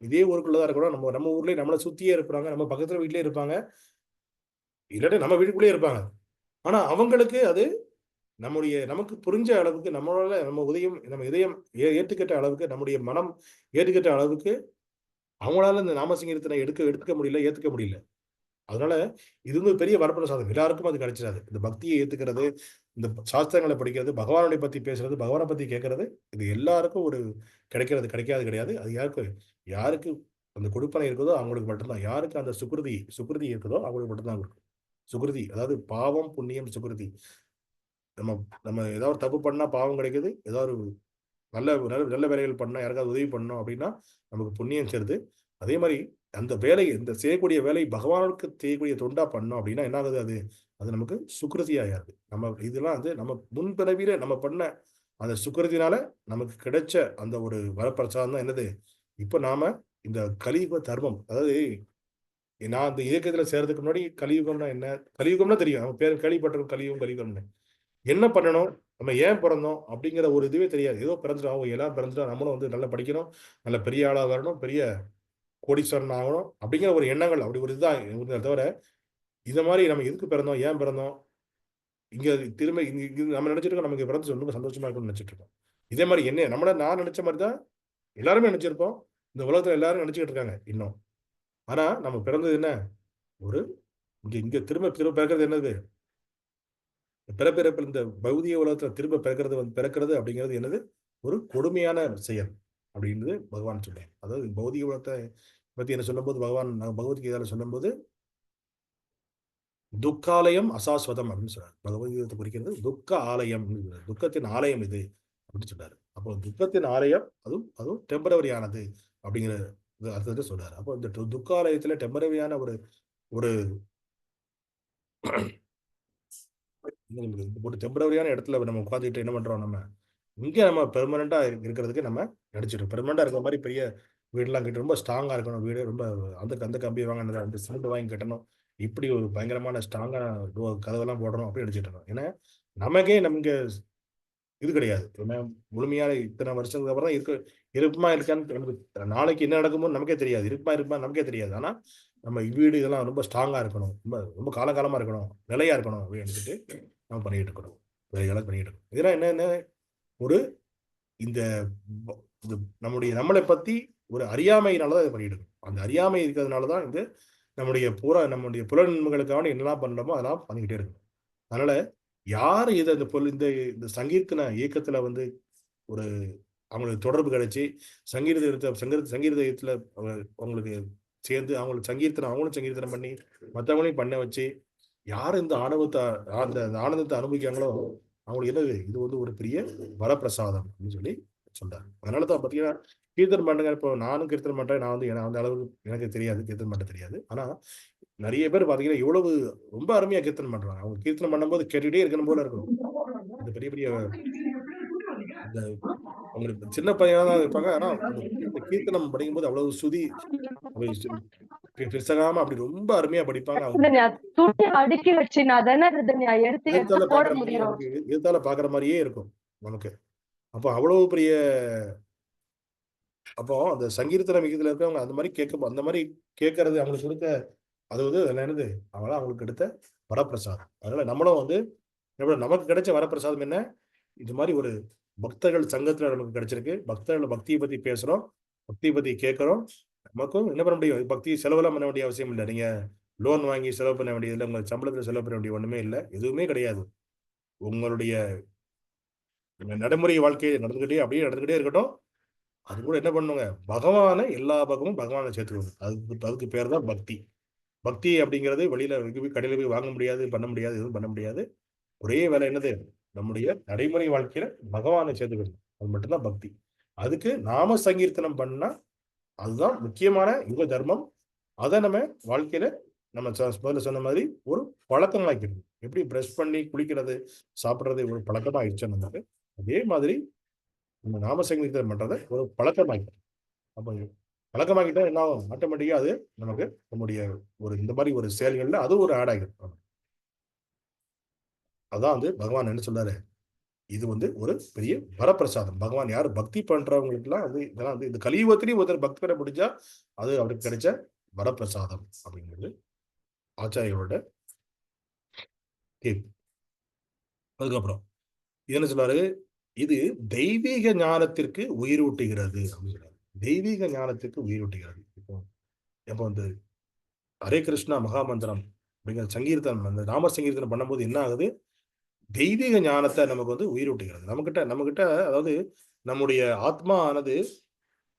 இதே ஊருக்குள்ளதான் இருக்கிறோம். நம்ம ஊர்லயே நம்மளை சுத்தியே இருப்பாங்க, நம்ம பக்கத்துல வீட்லயே இருப்பாங்க, இல்லாட்டி நம்ம வீட்டுக்குள்ளேயே இருப்பாங்க. ஆனா அவங்களுக்கு அது நமக்கு புரிஞ்ச அளவுக்கு, நம்மளால நம்ம இதயம் ஏற்றுக்கிட்ட அளவுக்கு, நம்முடைய மனம் ஏற்றுக்கிட்ட அளவுக்கு அவங்களால இந்த நாமசங்கீர்த்தனை எடுத்துக்க முடியல, ஏத்துக்க முடியல. அதனால இது வந்து பெரிய வரப்பிரசாதம். எல்லாருக்கும் அது கிடைச்சிடாது. இந்த பக்தியை ஏத்துக்கிறது, இந்த சாஸ்திரங்களை படிக்கிறது, பகவானை பத்தி பேசுறது, பகவானை பத்தி கேட்கறது, இது எல்லாருக்கும் ஒரு கிடைக்காது கிடையாது. அது யாருக்கு அந்த கொடுப்பனை இருக்குதோ அவங்களுக்கு மட்டும்தான். யாருக்கு அந்த சுகிருதி இருக்குதோ அவங்களுக்கு மட்டும்தான் இருக்கும். சுகிருதி அதாவது பாவம் புண்ணியம் சுகிருதி. நம்ம நம்ம ஏதாவது தப்பு பண்ணா பாவம் கிடைக்குது, ஏதாவது நல்ல நல்ல நல்ல வேலைகள் பண்ணா, யாருக்காவது உதவி பண்ணோம் அப்படின்னா நமக்கு புண்ணியம் சேருது. அதே மாதிரி அந்த வேலை, இந்த செய்யக்கூடிய வேலை பகவானுக்கு செய்யக்கூடிய தொண்டா பண்ணோம் அப்படின்னா என்ன ஆகுது, அது அது நமக்கு சுக்கிருதி ஆயாது. இதெல்லாம் வந்து நம்ம முன்பிறவியில நம்ம பண்ண அந்த சுக்கிரத்தினால நமக்கு கிடைச்ச அந்த ஒரு வரப்பிரசாதம் தான் என்னது. இப்ப நாம இந்த கலியுக தர்மம், அதாவது நான் இந்த இயக்கத்துல சேர்றதுக்கு முன்னாடி கலியுகம்னா என்ன, கலியுகம்னா தெரியும், நம்ம பேர் கேள்விப்பட்டிருக்கோம், கலியுகம்னு. என்ன பண்ணணும், நம்ம ஏன் பிறந்தோம் அப்படிங்கிற ஒரு இதுவே தெரியாது. ஏதோ பிறந்துட்டோம், அவங்க எல்லாரும் பிறந்துட்டோம், நம்மளும் வந்து நல்லா படிக்கணும், நல்ல பெரிய ஆளா வரணும், பெரிய கோடீஸ்வரன் ஆகணும் அப்படிங்கிற ஒரு எண்ணங்கள், அப்படி ஒரு இதுதான் இருந்ததை தவிர, இதை மாதிரி நம்ம எதுக்கு பிறந்தோம், ஏன் பிறந்தோம், இங்க திரும்ப நம்ம நினைச்சிட்டு இருக்கோம், நமக்கு பிறந்து ரொம்ப சந்தோஷமா இருக்கும்னு நினைச்சிட்டு இருக்கோம். இதே மாதிரி என்ன நான் நினைச்ச மாதிரி தான் எல்லாருமே நினைச்சிருப்போம். இந்த உலகத்துல எல்லாரும் நினைச்சுக்கிட்டு இருக்காங்க இன்னும். ஆனா நம்ம பிறந்தது என்ன, ஒரு இங்க இங்க திரும்ப திரும்ப பிறக்கிறது என்னது, பிறப்பிறப்பில் இந்த பௌதிக உலகத்துல திரும்ப பிறக்கிறது அப்படிங்கிறது என்னது, ஒரு கொடுமையான செயல் அப்படின்றது பகவான் சொல்றேன். அதாவது பௌதிக உலகத்தை பத்தி என்ன சொல்லும்போது பகவான் பகவத்கீதையில சொல்லும்போது துக்காலயம் அசாஸ்வதம் அப்படின்னு சொல்றாரு. பகவத்கீதை குறிக்கிறது துக்க ஆலயம், துக்கத்தின் ஆலயம் இது அப்படின்னு சொல்றாரு. அப்போ துக்கத்தின் ஆலயம் அதுவும் டெம்பரவரியானது அப்படிங்கிற அர்த்தத்தை சொல்றாரு. அப்போ இந்த துக்காலயத்துல டெம்பரவரியான ஒரு ஒரு ஒரு டெம்பரவரியான இடத்துல நம்ம உட்காந்துட்டு என்ன பண்றோம், நம்ம இங்க நம்ம பெர்மனண்டா இருக்கிறதுக்கு நம்ம நடிச்சிடும். பெர்மனண்டா இருக்கிற மாதிரி பெரிய வீடுலாம் கட்டி ரொம்ப ஸ்ட்ராங்கா இருக்கணும், வீடு ரொம்ப அந்த கம்பி வாங்க, அந்த சிமெண்ட் வாங்கி கட்டணும், இப்படி ஒரு பயங்கரமான ஸ்ட்ராங்கான கதவெல்லாம் போடணும் அப்படி நடிச்சிட்டு இருக்கோம். ஏன்னா நமக்கு இது கிடையாது. ஏன்னா முழுமையான இத்தனை வருஷத்துக்கு அப்புறம் தான் இருக்குமா இருக்கான்னு நாளைக்கு என்ன நடக்குமோ நமக்கே தெரியாது. இருக்குமா நமக்கே தெரியாது. ஆனா நம்ம வீடு இதெல்லாம் ரொம்ப ஸ்ட்ராங்கா இருக்கணும், ரொம்ப ரொம்ப காலகாலமா இருக்கணும், நிலையா இருக்கணும் அப்படின்னு நினைச்சிட்டு நம்ம பண்ணிட்டு இருக்கணும். வேலைகளை பண்ணிட்டு இருக்கோம். இதெல்லாம் என்ன ஒரு இந்த இந்த நம்மளை பத்தி ஒரு அறியாமையினாலதான் இதை பண்ணிட்டு இருக்கோம். அந்த அறியாமை இருக்கிறதுனாலதான் நம்முடைய புலன்களுக்கான என்னெல்லாம் பண்ணணுமோ அதெல்லாம் பண்ணிக்கிட்டே இருக்கும். அதனால யாரு இதை இந்த சங்கீர்த்தன இயக்கத்துல வந்து ஒரு அவங்களுக்கு தொடர்பு கிடைச்சி சங்கீதத்துல அவங்களுக்கு சேர்ந்து அவங்களுக்கு அவங்களும் சங்கீர்த்தனம் பண்ணி மற்றவங்களையும் பண்ண வச்சு யார் இந்த அந்த ஆனந்தத்தை அனுபவிக்காங்களோ அவங்களுக்கு என்னது, இது வந்து ஒரு பெரிய வரப்பிரசாதம் அப்படின்னு சொல்லி சொல்றாரு. அதனாலதான் பாத்தீங்கன்னா கீர்த்தனம் பண்ணுங்க. இப்போ நானும் கீர்த்தனம் பண்றேன், நான் வந்து அந்த அளவுக்கு எனக்கு தெரியாது, கீர்த்தனம் பண்ண தெரியாது. ஆனா நிறைய பேர் பாத்தீங்கன்னா எவ்வளவு ரொம்ப அருமையா கீர்த்தனம் பண்றாங்க. அவங்க கீர்த்தனம் பண்ணும்போது கேட்டுட்டே இருக்கணும் போல இருக்கும். இந்த பெரிய பெரிய இந்த அவங்களுக்கு சின்ன பையனா தான் இருப்பாங்க. ஆனா இந்த கீர்த்தனம் படிக்கும்போது அவ்வளவு பிசகாம அப்படி ரொம்ப அருமையா படிப்பாங்க. அவங்க துணி அடுக்கி வச்சு நான் தானே எடுத்து எழுத்தால போட பாக்குற மாதிரியே முடியும். நமக்கு எழுத்தால பாக்குற மாதிரியே இருக்கும் நமக்கு. அப்போ அவ்வளவு பெரிய அப்போ அந்த சங்கீர்த்தன விகிதத்துல இருக்கவங்க அந்த மாதிரி கேட்கறது அவங்களுக்கு கொடுக்க, அது வந்து என்னது, அவங்களுக்கு எடுத்த வரப்பிரசாதம். அதனால நம்மளும் வந்து நமக்கு கிடைச்ச வரப்பிரசாதம் என்ன, இது மாதிரி ஒரு பக்தர்கள் சங்கத்துல நமக்கு கிடைச்சிருக்கு. பக்தியை பத்தி பேசுறோம், பக்தியை பத்தி கேட்கிறோம். நமக்கும் என்ன பண்ண முடியும், பக்தி செலவெல்லாம் பண்ண வேண்டிய அவசியம் இல்லை. நீங்க லோன் வாங்கி செலவு பண்ண வேண்டியது இல்லை, உங்கள் சம்பளத்தில் செலவு பண்ண வேண்டிய ஒண்ணுமே இல்லை, எதுவுமே கிடையாது. உங்களுடைய நடைமுறை வாழ்க்கையை நடந்துகிட்டே இருக்கட்டும். அது கூட என்ன பண்ணுங்க, பகவானை எல்லா பக்கமும் பகவானை சேர்த்துக்கணும். அதுக்கு பேர் தான் பக்தி. பக்தி அப்படிங்கிறது வெளியில கடையில போய் வாங்க முடியாது, பண்ண முடியாது, எதுவும் பண்ண முடியாது. ஒரே வேலை என்னது, நம்முடைய நடைமுறை வாழ்க்கையில பகவானை சேர்த்துக்கணும். அது மட்டும்தான் பக்தி. அதுக்கு நாம சங்கீர்த்தனம் பண்ணா அதுதான் முக்கியமான யுக தர்மம். அதை நம்ம வாழ்க்கையில நம்ம முதல்ல சொன்ன மாதிரி ஒரு பழக்கமாக்கிடணும். எப்படி பிரஷ் பண்ணி குளிக்கிறது, சாப்பிடுறது ஒரு பழக்கமா ஆயிடுச்சு நமக்கு, அதே மாதிரி நம்ம நாம சங்கீர்த்தனம் பண்றதை ஒரு பழக்கமாக்கணும். அப்போ பழக்கமாக்கிட்டா என்ன ஆகும், ஆட்டோமேட்டிக்கா அது நமக்கு நம்முடைய ஒரு இந்த மாதிரி ஒரு செயல்கள்ல அது ஒரு ஆட் ஆகிடும். அதான் வந்து பகவான் என்ன சொல்றாரு, இது வந்து ஒரு பெரிய வரப்பிரசாதம். பகவான் யார் பக்தி பண்றவங்களுக்கு எல்லாம் வந்து இதெல்லாம் வந்து இந்த கலியுகத்திலேயே ஒருத்தர் பக்தி பெற முடிஞ்சா அது அவருக்கு கிடைச்ச வரப்பிரசாதம் அப்படிங்கிறது ஆச்சாரியோட தீர்ப்பு. அதுக்கப்புறம் என்ன சொல்றாரு, இது தெய்வீக ஞானத்திற்கு உயிரூட்டுகிறது அப்படின்னு சொல்றாரு. தெய்வீக ஞானத்திற்கு உயிரூட்டுகிறது. இப்போ வந்து ஹரே கிருஷ்ணா மகாமந்திரம் அப்படிங்கிற சங்கீர்த்தனம், அந்த நாம சங்கீர்த்தனம் பண்ணும்போது என்ன ஆகுது, தெய்வீக ஞானத்தை நமக்கு வந்து உயிரூட்டுகிறது. நம்மகிட்ட அதாவது நம்முடைய ஆத்மா ஆனது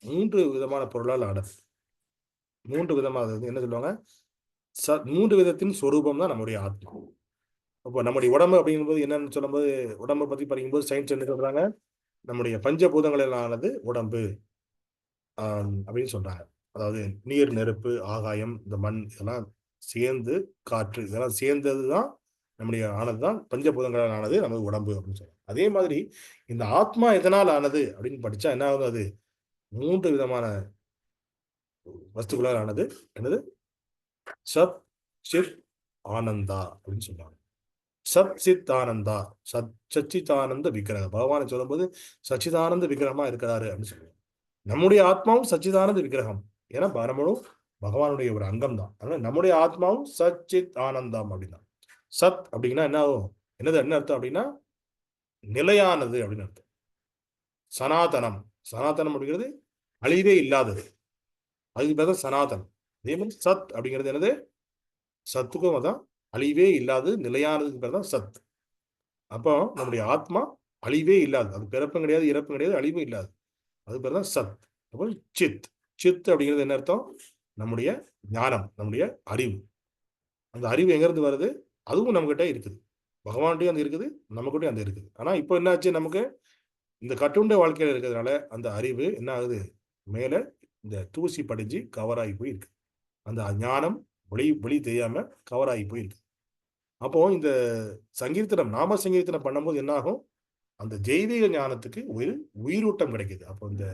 3 விதமான பொருளால் ஆனது. 3 விதமா என்ன சொல்லுவாங்க, 3 விதத்தின் சொரூபம் தான் நம்முடைய ஆத்மா. அப்போ நம்முடைய உடம்பு அப்படிங்கும்போது என்னன்னு சொல்லும்போது, உடம்பை பத்தி படிக்கும்போது சயின்ஸ் என்ன சொல்றாங்க, நம்முடைய பஞ்சபூதங்களில் ஆனது உடம்பு அப்படின்னு சொல்றாங்க. அதாவது நீர், நெருப்பு, ஆகாயம், இந்த மண் இதெல்லாம் சேர்ந்து, காற்று இதெல்லாம் சேர்ந்ததுதான் நம்முடைய ஆனதுதான் பஞ்சபூதங்களால் ஆனது நமது உடம்பு அப்படின்னு சொல்றாங்க. அதே மாதிரி இந்த ஆத்மா எதனால் ஆனது அப்படின்னு படிச்சா என்ன ஆகுது, அது 3 விதமான வஸ்துக்களால் ஆனது. என்னது, சத், சித், ஆனந்தா அப்படின்னு சொல்றாங்க. சத் சித் ஆனந்தா, சச்சிதானந்த விக்கிரகம். பகவானை சொல்லும்போது சச்சிதானந்த விக்கிரகமா இருக்கிறாரு அப்படின்னு சொல்லுவாங்க. நம்முடைய ஆத்மாவும் சச்சிதானந்த விக்கிரகம். ஏன்னா நம்மளும் பகவானுடைய ஒரு அங்கம் தான். அதனால நம்முடைய ஆத்மாவும் சச்சித் ஆனந்தம் அப்படின்னா, சத் அப்படின்னா என்ன ஆகும், என்ன அர்த்தம் அப்படின்னா நிலையானது அப்படின்னு அர்த்தம். சனாதனம், சனாதனம் அப்படிங்கிறது அழிவே இல்லாதது, அதுக்கு பேர் தான் சனாதனம். அதே மாதிரி சத் அப்படிங்கிறது என்னது, சத்துக்கும் அதான் அழிவே இல்லாதது, நிலையானதுக்கு பேர் தான் சத். அப்போ நம்முடைய ஆத்மா அழிவே இல்லாது, அது பிறப்பும் கிடையாது, இறப்பும் கிடையாது, அழிவும் இல்லாது, அது பேர் தான் சத். அப்போ சித், சித் அப்படிங்கிறது என்ன அர்த்தம், நம்முடைய ஞானம், நம்முடைய அறிவு. அந்த அறிவு எங்கிருந்து வருது, அதுவும் நம்மகிட்ட இருக்குது, பகவான்கிட்டயும் அந்த இருக்குது, நம்மகிட்டயும் அந்த இருக்குது. ஆனா இப்போ என்னாச்சு, நமக்கு இந்த கட்டுண்ட வாழ்க்கையில இருக்கிறதுனால அந்த அறிவு என்ன ஆகுது, மேல இந்த தூசி படிஞ்சு கவர் ஆகி போய் இருக்கு. அந்த ஞானம் வெளி தெரியாம கவர் ஆகி போயிருக்கு. அப்போ இந்த சங்கீர்த்தனம், நாம சங்கீர்த்தனம் பண்ணும்போது என்ன ஆகும், அந்த தெய்வீக ஞானத்துக்கு உயிரூட்டம் கிடைக்குது. அப்போ இந்த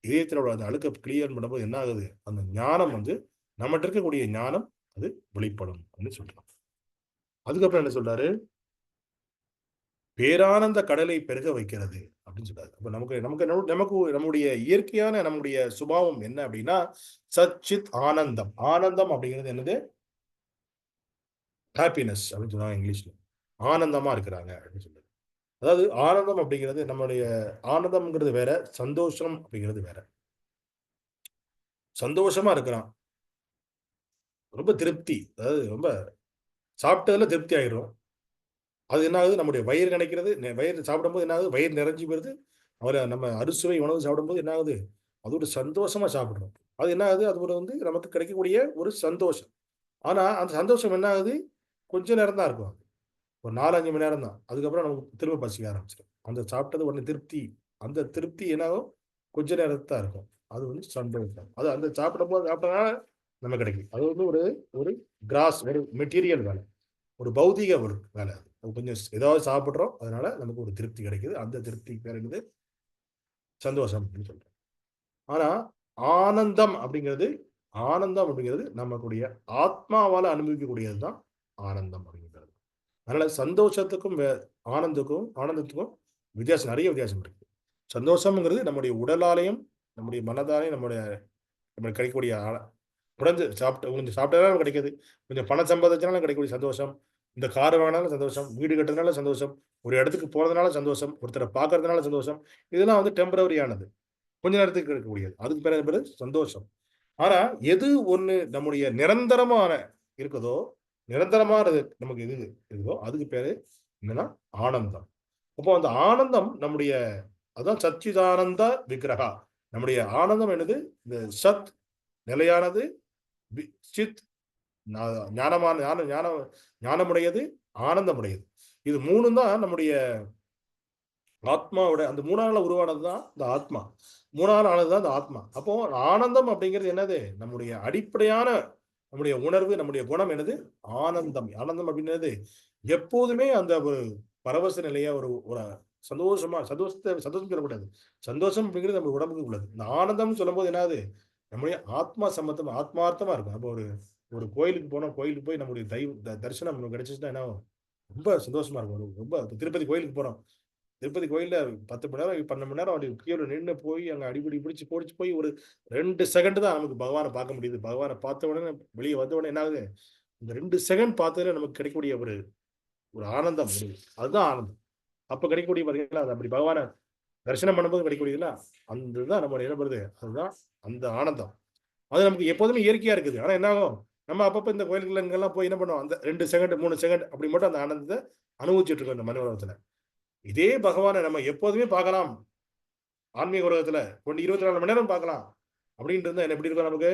இதயத்தினோட அந்த அழுக்க கிளியர் பண்ணும்போது என்ன ஆகுது, அந்த ஞானம் வந்து நம்மகிட்ட இருக்கக்கூடிய ஞானம் அது வெளிப்படும் அப்படின்னு சொல்றாங்க. அதுக்கப்புறம் என்ன சொல்றாரு, பேரானந்த கடலை பெருக வைக்கிறது அப்படின்னு சொல்றாரு. அப்ப நமக்கு நமக்கு நமக்கு நம்முடைய இயற்கையான நம்முடைய சுபாவம் என்ன அப்படின்னா சச்சித் ஆனந்தம். ஆனந்தம் அப்படிங்கிறது என்னது, ஹாப்பினஸ் அப்படின்னு சொல்லுவாங்க இங்கிலீஷ்ல. ஆனந்தமா இருக்கிறாங்க அப்படின்னு சொல்றாரு. அதாவது ஆனந்தம் அப்படிங்கிறது நம்மளுடைய ஆனந்தம்ங்கிறது வேற, சந்தோஷம் அப்படிங்கிறது வேற. சந்தோஷமா இருக்கிறான், ரொம்ப திருப்தி, அதாவது ரொம்ப சாப்பிட்டதுல திருப்தி ஆயிடும். அது என்ன ஆகுது, நம்முடைய வயிறு நினைக்கிறது, வயிறு சாப்பிடும்போது என்ன ஆகுது, வயிறு நிறைஞ்சு போயிருது. நம்ம அறுசுவை உணவு சாப்பிடும்போது என்ன ஆகுது, அது ஒரு சந்தோஷமா சாப்பிடுறோம். அது என்ன ஆகுது, அது ஒரு வந்து நமக்கு கிடைக்கக்கூடிய ஒரு சந்தோஷம். ஆனா அந்த சந்தோஷம் என்ன ஆகுது, கொஞ்ச நேரம் தான் இருக்கும். ஒரு 4-5 மணி நேரம் தான். அதுக்கப்புறம் நமக்கு திரும்ப பசிக்க ஆரம்பிச்சிடும். அந்த சாப்பிட்டது உடனே திருப்தி, அந்த திருப்தி என்ன ஆகும், கொஞ்ச நேரத்துக்கு தான் இருக்கும். அது வந்து சந்தோஷம். அது அந்த சாப்பிட்டனால நமக்கு கிடைக்கும். அது வந்து ஒரு ஒரு கிராஸ், ஒரு மெட்டீரியல் வேலை, ஒரு பௌதீக ஒரு வேலை. அது கொஞ்சம் ஏதாவது சாப்பிடுறோம், அதனால நமக்கு ஒரு திருப்தி கிடைக்குது. அந்த திருப்தி பேர் என்னது, சந்தோஷம் அப்படின்னு சொல்றோம். ஆனா ஆனந்தம் அப்படிங்கிறது, ஆனந்தம் அப்படிங்கிறது நமக்குடைய ஆத்மாவால அனுபவிக்கக்கூடியது தான் ஆனந்தம் அப்படிங்கிறது. அதனால சந்தோஷத்துக்கும் ஆனந்தத்துக்கும் வித்தியாசம், நிறைய வித்தியாசம் இருக்கு. சந்தோஷம்ங்கிறது நம்முடைய உடலாலையும் நம்முடைய மனதாலையும் நம்மளுக்கு கிடைக்கக்கூடிய கொஞ்சம் சாப்பிட்டதால கிடைக்குது, கொஞ்சம் பணம் சம்பாதிச்சனால கிடைக்கக்கூடிய சந்தோஷம், இந்த கார் வாங்கினாலும் சந்தோஷம், வீடு கட்டுறதுனால சந்தோஷம், ஒரு இடத்துக்கு போறதுனால சந்தோஷம், ஒருத்தரை பார்க்கறதுனால சந்தோஷம். இதெல்லாம் வந்து டெம்பரவரியானது, கொஞ்ச நேரத்துக்கு கிடைக்கக்கூடியது. அதுக்கு பேரு சந்தோஷம். ஆனா எது ஒண்ணு நம்முடைய நிரந்தரமான இருக்குதோ, நிரந்தரமானது நமக்கு எது இருக்குதோ அதுக்கு பேரு என்னன்னா ஆனந்தம். அப்போ அந்த ஆனந்தம் நம்முடைய அதான் சச்சிதானந்த விக்கிரகா. நம்முடைய ஆனந்தம் என்னது? இந்த சத் நிலையானது, சித் ஞானமான ஞானமுடையது, ஆனந்தமுடையது. இது 3ம் தான் நம்முடைய ஆத்மாவோட அந்த 3ஆல உருவானது தான் இந்த ஆத்மா. 3ஆல ஆனது தான் இந்த ஆத்மா. அப்போ ஆனந்தம் அப்படிங்கிறது என்னது? நம்முடைய அடிப்படையான நம்முடைய உணர்வு, நம்முடைய குணம் என்னது? ஆனந்தம். ஆனந்தம் அப்படின்றது எப்போதுமே அந்த ஒரு பரவச நிலையா ஒரு ஒரு சந்தோஷம் சொல்லக்கூடாது. சந்தோஷம் அப்படிங்கிறது நம்ம உடம்புக்கு உள்ளது. இந்த ஆனந்தம்னு சொல்லும்போது என்னது? நம்முடைய ஆத்மா சம்பந்தமா ஆத்மார்த்தமா இருக்கும். அப்போ ஒரு ஒரு கோயிலுக்கு போனோம். கோயிலுக்கு போய் நம்முடைய தரிசனம் நமக்கு கிடைச்சுச்சுன்னா என்ன ஆகும்? ரொம்ப சந்தோஷமா இருக்கும். ரொம்ப திருப்பதி கோயிலுக்கு போறோம். திருப்பதி கோயில்ல 10 மணி நேரம், 12 மணி நேரம் அப்படி கியூல நின்னு போய் அங்க அடிபிடி பிடிச்சு போய் ஒரு 2 செகண்ட் தான் நமக்கு பகவான பார்க்க முடியுது. பகவான பார்த்த உடனே வெளிய வந்த உடனே என்ன ஆகுது? இந்த 2 செகண்ட் பார்த்ததுல நமக்கு கிடைக்கக்கூடிய ஒரு ஒரு ஆனந்தம் அதுதான் ஆனந்தம். அப்ப கிடைக்கக்கூடிய பார்த்தீங்களா, அது அப்படி பகவான தரிசனம் பண்ணும்போது கிடைக்கக்கூடியதுல, அந்த இதுதான் நம்ம என்ன பண்ணுது? அதுதான் அந்த ஆனந்தம். அது நமக்கு எப்போதுமே இயற்கையா இருக்குது. ஆனா என்ன ஆகும்? நம்ம அப்பப்ப இந்த கோயில்கள் இங்கெல்லாம் போய் என்ன பண்ணுவோம்? அந்த 2 செகண்ட், 3 செகண்ட் அப்படி மட்டும் அந்த ஆனந்தத்த அனுபவிச்சுட்டு இருக்கோம் இந்த மனித உலகத்துல. இதே பகவான நம்ம எப்போதுமே பார்க்கலாம். ஆன்மீக உலகத்துல 24 மணி நேரம் பார்க்கலாம். அப்படின்னு இருந்தா என்ன எப்படி இருக்கும் நமக்கு?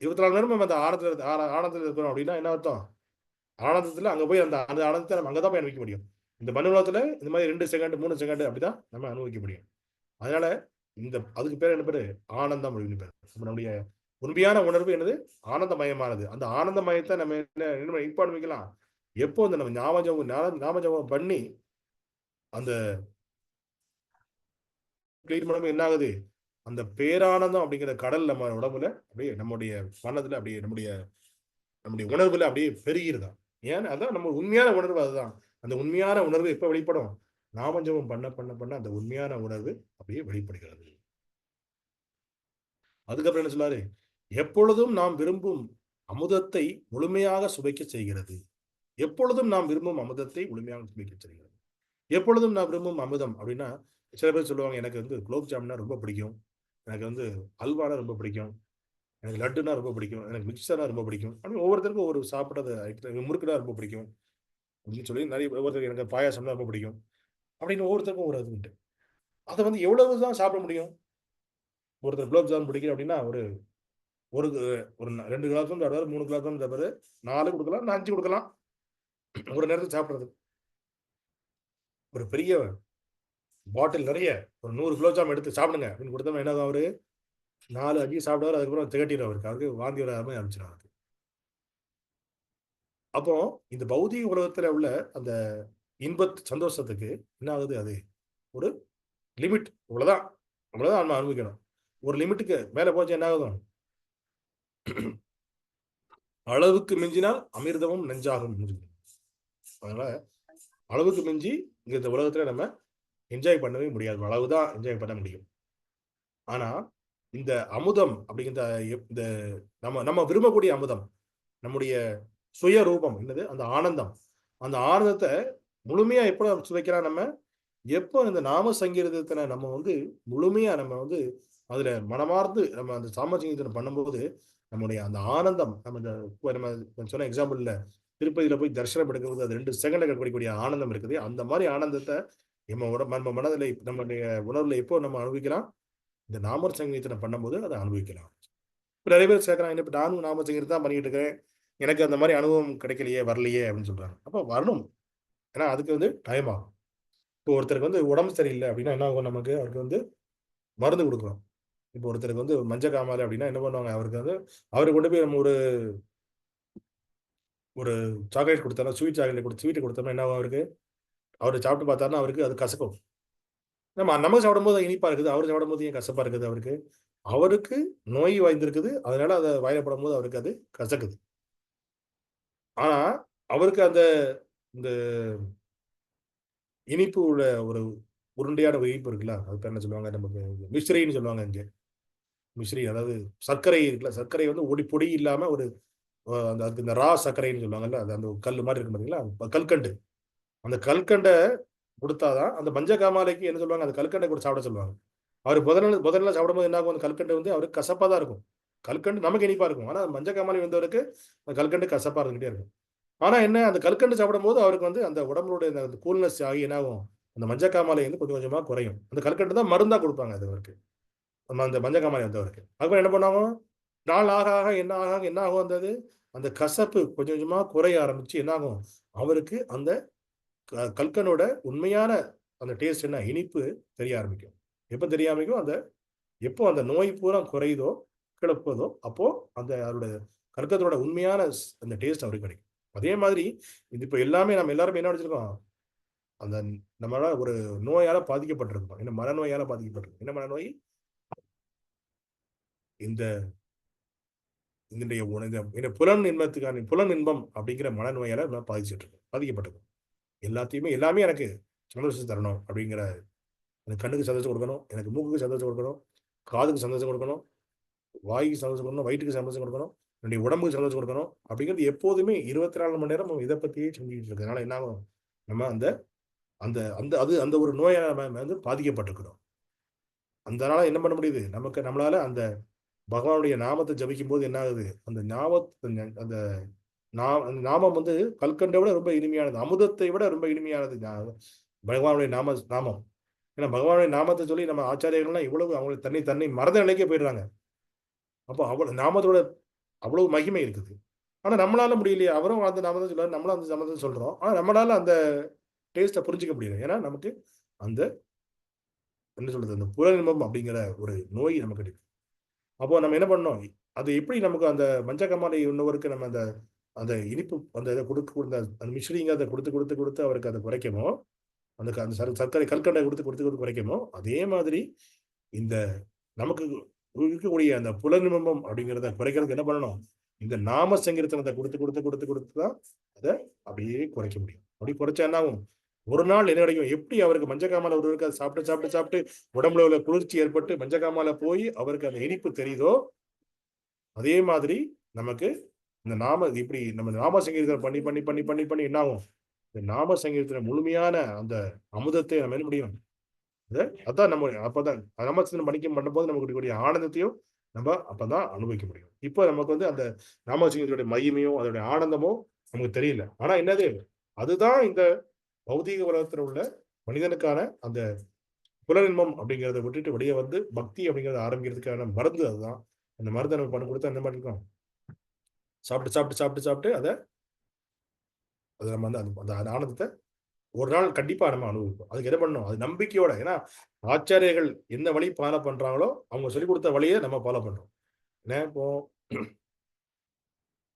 24 மணி நேரம் நம்ம அந்த ஆனந்தத்துல இருக்கிறோம் அப்படின்னா என்ன அர்த்தம்? ஆனந்தத்துல அங்க போய் அந்த அந்த ஆனந்தத்த நம்ம அங்க தான் போய் அனுபவிக்க முடியும். இந்த மனு உலகத்துல இந்த மாதிரி 2 செகண்ட், 3 செகண்ட் அப்படிதான் நம்ம அனுபவிக்க முடியும். அதனால அதுக்கு பேர் என்ன பேரு? ஆனந்தம் அப்படின்னு பேரு. நம்மளுடைய உண்மையான உணர்வு என்னது? ஆனந்தமயமானது. அந்த ஆனந்தமயத்த நம்ம என்ன எப்ப அனுபவிக்கலாம்? எப்போ அந்த நம்ம ஞாபகம் பண்ணி அந்த கிளீன் பண்ணும்போது என்ன ஆகுது? அந்த பேரானந்தம் அப்படிங்கிற கடல் நம்ம உடம்புல அப்படியே நம்முடைய மனதுல அப்படியே நம்முடைய நம்முடைய உணர்வுல அப்படியே பெருகிருதாம். ஏன்? அதான் நம்ம உண்மையான உணர்வு அதுதான். அந்த உண்மையான உணர்வு எப்ப வெளிப்படும்? நாமஜபம் பண்ண அந்த உண்மையான உணர்வு அப்படியே வெளிப்படுகிறது. அதுக்கப்புறம் என்ன சொன்னாரு? எப்பொழுதும் நாம் விரும்பும் அமுதத்தை முழுமையாக சுவைக்க செய்கிறது. எப்பொழுதும் நாம் விரும்பும் அமுதத்தை முழுமையாக சுவைக்க செய்கிறது. எப்பொழுதும் நான் விரும்பும் அமுதம் அப்படின்னா, சில பேர் சொல்லுவாங்க, எனக்கு வந்து குலோப் ஜாமுன்னா ரொம்ப பிடிக்கும். எனக்கு வந்து அல்வானா ரொம்ப பிடிக்கும். எனக்கு லட்டுனா ரொம்ப பிடிக்கும். எனக்கு மிக்சர்னா ரொம்ப பிடிக்கும். அப்படின்னு ஒவ்வொருத்தருக்கும் ஒரு சாப்பிடுறது முறுக்குனா ரொம்ப பிடிக்கும். அப்படின்னு சொல்லி நெறைய ஒவ்வொருத்தருக்கு எனக்கு பாயாசம்னா ரொம்ப பிடிக்கும். அப்படின்னு ஒவ்வொருத்தருக்கும் ஒரு இது உண்டு. அத வந்து எவ்வளவு தான் சாப்பிட முடியும்? ஒருத்தர் குலோப் ஜாமுன் பிடிக்கும் அப்படின்னா, ஒரு ஒரு ஒரு 2 குலோப் ஜாமுன் சாப்பிடுவாரு, 3 குலோப் ஜாமுன் சாப்பிடுவாரு. 4 குடுக்கலாம், 5 குடுக்கலாம். ஒரு நேரத்துக்கு சாப்பிடுறது. ஒரு பெரிய பாட்டில் நெறைய ஒரு 100 குலோப் ஜாமுன் எடுத்து சாப்பிடுங்க அப்படின்னு குடுத்தோம்னா என்ன ஆகும் அவரு? 4, 5 சாப்பிடுவாரு. அதுக்கப்புறம் திகட்டிரும் அவருக்கு. அவருக்கு வாந்தி வர மாரி ஆரம்பிச்சுரும் அவருக்கு. அப்போ இந்த பௌதீக உலகத்துல உள்ள அந்த சந்தோஷத்துக்கு என்ன ஆகுது அது? ஒரு லிமிட். இவ்வளவுதான். அவ்வளவுதான் நம்ம அனுபவிக்கணும். ஒரு லிமிட்டுக்கு மேல போச்சு என்ன ஆகும்? அளவுக்கு மிஞ்சினால் அமிர்தமும் நஞ்சாகும். அதனால அளவுக்கு மிஞ்சி இந்த உலகத்துல நம்ம என்ஜாய் பண்ணவே முடியாது. அளவுதான் என்ஜாய் பண்ண முடியும். ஆனா இந்த அமுதம் அப்படிங்கிற இந்த நம்ம நம்ம விரும்பக்கூடிய அமுதம், நம்முடைய சுய ரூபம் என்னது? அந்த ஆனந்தம். அந்த ஆனந்தத்த முழுமையா எப்ப சுவைக்கலாம் நம்ம? எப்போ இந்த நாம சங்கீர்த்தன நம்ம வந்து முழுமையா நம்ம வந்து அதுல மனமார்ந்து நம்ம அந்த சாம சங்கீர்த்தனம் பண்ணும்போது, நம்முடைய அந்த ஆனந்தம் நம்ம நம்ம சொன்ன எக்ஸாம்பிள்ல திருப்பதியில போய் தரிசனம் எடுக்கும்போது அது 2 செகண்ட்ல கிடைக்கக்கூடிய ஆனந்தம் இருக்குது. அந்த மாரி ஆனந்தத்த நம்ம மனதில நம்முடைய உணர்வுல எப்போ நம்ம அனுபவிக்கலாம்? இந்த நாம சங்கீர்த்தனம் பண்ணும்போது அத அனுபவிக்கலாம். இப்ப நெறைய பேர் கேட்கறாங்க, இப்ப நானும் நாம சங்கீர்த்தனம் தான் பண்ணிட்டு இருக்கிறேன். எனக்கு அந்த மாரி அனுபவம் கிடைக்கலையே, வரலையே அப்படின்னு சொல்றாங்க. அப்ப வரணும். ஏன்னா அதுக்கு வந்து டைம் ஆகும். இப்போ ஒருத்தருக்கு வந்து உடம்பு சரியில்ல அப்படின்னா என்ன ஆகும் நமக்கு? அவருக்கு வந்து மருந்து குடுக்குறோம். இப்போ ஒருத்தருக்கு வந்து மஞ்ச காமாலை அப்படின்னா என்ன பண்ணுவாங்க? அவருக்கு வந்து அவருக்கு கொண்டு போய் நம்ம ஒரு ஒரு சாக்லேட் குடுத்தோம்னா, ஸ்வீட் குடுத்தோம்னா என்ன ஆகும் அவருக்கு? அவரு சாப்பிட்டு பார்த்தாருன்னா, அவருக்கு அது கசக்கும். நமக்கு சாப்பிடும்போது அது இனிப்பா இருக்குது. அவரு சாப்பிடும்போது ஏன் கசப்பா இருக்குது அவருக்கு? அவருக்கு நோய் வாய்ந்திருக்குது. அதனால அத வாயில போடும்போது அவருக்கு அது கசக்குது. ஆனா, அவருக்கு அந்த இந்த இனிப்பு உள்ள ஒரு உருண்டையான ஒரு இனிப்பு இருக்குல்ல, அது பேர் என்ன சொல்லுவாங்க? நமக்கு மிஸ்ரின்னு சொல்லுவாங்க இங்க. மிஸ்ரி அதாவது சர்க்கரை இருக்குல்ல, சர்க்கரை வந்து பொடி இல்லாம ஒரு அதுக்கு இந்த சர்க்கரைன்னு சொல்லுவாங்கல்ல, அது அந்த கல்லு மாரி இருக்கும் பார்த்தீங்களா? கல்கண்டு. அந்த கல்கண்ட குடுத்தா தான் அந்த மஞ்ச காமாலைக்கு என்ன சொல்லுவாங்க? அந்த கல்கண்ட கூட சாப்பிட சொல்லுவாங்க. அவரு முதல் நாள் சாப்பிடும்போது என்ன ஆகும்? அந்த கல்கண்டு வந்து அவருக்கு கசப்பா தான் இருக்கும். கல்கண்டு நமக்கு இனிப்பா இருக்கும். ஆனா மஞ்சக்காமாலை வந்தவருக்கு அந்த கல்கண்டு கசப்பா இருந்துகிட்டே இருக்கும். ஆனா என்ன, அந்த கல்கண்டு சாப்பிடும்போது அவருக்கு வந்து அந்த உடம்புடைய அந்த கூல்னஸ் ஆகி என்ன ஆகும், அந்த மஞ்சக்காமாலை வந்து கொஞ்சம் கொஞ்சமா குறையும். அந்த கல்கண்டு தான் மருந்தா குடுப்பாங்க அது அவருக்கு. நம்ம அந்த மஞ்சக்காமாலை வந்தவருக்கு. அதுக்கப்புறம் என்ன பண்ணுவாங்க, நாள் ஆக ஆக என்ன ஆகும் அந்த கசப்பு கொஞ்சம் கொஞ்சமா குறைய ஆரம்பிச்சு என்ன ஆகும், அவருக்கு அந்த கல்கண்டோட உண்மையான அந்த டேஸ்ட் என்ன, இனிப்பு தெரிய ஆரம்பிக்கும். எப்ப தெரிய ஆரம்பிக்கும், எப்போ அந்த நோய் பூரா குறையுதோ, கிளப்புதோ, அப்போ அந்த அதோட கற்கத்தோட உண்மையான அந்த டேஸ்ட் அவருக்கு கிடைக்கும். அதே மாதிரி இது இப்ப நம்ம எல்லாருமே என்ன நெனச்சிருக்கோம், அந்த நம்மளால ஒரு நோயால பாதிக்கப்பட்டிருக்கோம். என்ன மனநோயால பாதிக்கப்பட்டிருக்கோம். என்ன மனநோய்? இந்த இதனுடைய இந்த புலன் இன்பம் அப்படிங்கிற மனநோயால நான் பாதிக்கப்பட்டிருக்கோம். எல்லாமே எனக்கு சந்தோஷம் தரணும் அப்படிங்கிற, எனக்கு கண்ணுக்கு சந்தோஷம் கொடுக்கணும், எனக்கு மூக்குக்கு சந்தோஷம் கொடுக்கணும், காதுக்கு சந்தோஷம் கொடுக்கணும், வாய்க்கு சந்தோஷம் கொடுக்கணும், வயிற்றுக்கு சந்தோஷம் கொடுக்கணும், என்னுடைய உடம்புக்கு சந்தோஷம் கொடுக்கணும். அப்படிங்கிறது எப்போதுமே 24 மணி நேரம் நம்ம இத பத்தியே சிந்திச்சுட்டு இருக்கிறதுனால என்ன ஆகும்? நம்ம அந்த அந்த அந்த அது அந்த ஒரு நோயால நம்ம வந்து பாதிக்கப்பட்டிருக்கிறோம். அதனால என்ன பண்ண முடியுது? நம்மளால அந்த பகவானுடைய நாமத்த ஜபிக்கும்போது என்ன ஆகுது? அந்த அந்த நாமம் வந்து கல்கண்டை விட ரொம்ப இனிமையானது. அமுதத்தை விட ரொம்ப இனிமையானது. பகவானுடைய நாமம். ஏன்னா பகவானுடைய நாமத்த சொல்லி நம்ம ஆச்சாரியர்கள்லாம் இவ்வளவு அவங்க தன்னை மறந்த நிலைக்கே போயிடுறாங்க. அப்போ நாமத்தோட அவ்வளவு மகிமை இருக்குது. ஆனா நம்மளால முடியலையே. அவரும் அந்த நாமத்த சொல்றாரு. நம்மளும் அந்த நாமத்த சொல்றோம். ஆனா நம்மளால அந்த டேஸ்ட்ட புரிஞ்சுக்க முடியல. ஏன்னா நமக்கு அந்த என்ன சொல்றது? அந்த புலனின்பம் அப்படிங்கிற ஒரு நோய் நமக்கு இருக்கு. அப்போ நம்ம என்ன பண்ணோம்? அது எப்படி நமக்கு அந்த மஞ்சக்காமாலை உண்ணவருக்கு நம்ம அந்த அந்த இனிப்பு அந்த இத அந்த மிஸ்ரிங்கிறத குடுத்து அவருக்கு அத குறைக்கமோ, அந்த சர்க்கரை கற்கண்ட குடுத்து குறைக்கமோ, அதே மாதிரி இந்த நமக்கு இருக்கக்கூடிய அந்த புலனின்பம் அப்படிங்கிறத குறைக்கிறதுக்கு என்ன பண்ணணும்? இந்த நாம சங்கீர்த்தனத்த குடுத்து தான் அத அப்படியே குறைக்க முடியும். அப்படி குறைச்சா என்ன ஆகும்? ஒரு நாள் என்ன கிடைக்கும்? எப்படி அவருக்கு மஞ்சக்காமாலை ஒருவருக்கு அத சாப்பிட்டு உடம்புல உள்ள குளிர்ச்சி ஏற்பட்டு மஞ்சக்காமாலை போய் அவருக்கு அந்த இனிப்பு தெரியுதோ, அதே மாதிரி நமக்கு இந்த இப்படி நம்ம நாம சங்கீர்த்தனம் பண்ணி என்ன ஆகும்? இந்த நாம சங்கீர்த்தனம் முழுமையான அந்த அமுதத்தை நம்ம என்ன முடியும்? அதான் நம்ம அப்பதான் நாமஸ்தானம் பண்ணும்போது நமக்கு இருக்கக்கூடிய ஆனந்தத்தையும் நம்ம அப்பதான் அனுபவிக்க முடியும். இப்போ நமக்கு வந்து அந்த நாமசிங்கத்துடைய மகிமையும், அதோடைய ஆனந்தமும் நமக்கு தெரியல. ஆனா என்னது? அதுதான் இந்த பௌதீக உலகத்துல உள்ள மனிதனுக்கான அந்த புலனின்பம் அப்படிங்கிறத விட்டுட்டு வெளியே வந்து பக்தி அப்படிங்கிறத ஆரம்பிக்கிறதுக்கான மருந்து அதுதான். அந்த மருந்தை நம்ம பண்ணி கொடுத்தா என்ன பண்ணிருக்கோம்? சாப்பிட்டு நம்ம வந்து அந்த ஆனந்தத்தை ஒரு நாள் கண்டிப்பா நம்ம அனுபவிப்போம். அதுக்கு என்ன பண்ணணும்? அது நம்பிக்கையோட. ஏன்னா, ஆச்சாரியர்கள் என்ன வழி ஃபாலோ பண்றாங்களோ, அவங்க சொல்லிக் குடுத்த வழிய நம்ம ஃபாலோ பண்றோம். ஏன்னா, இப்போ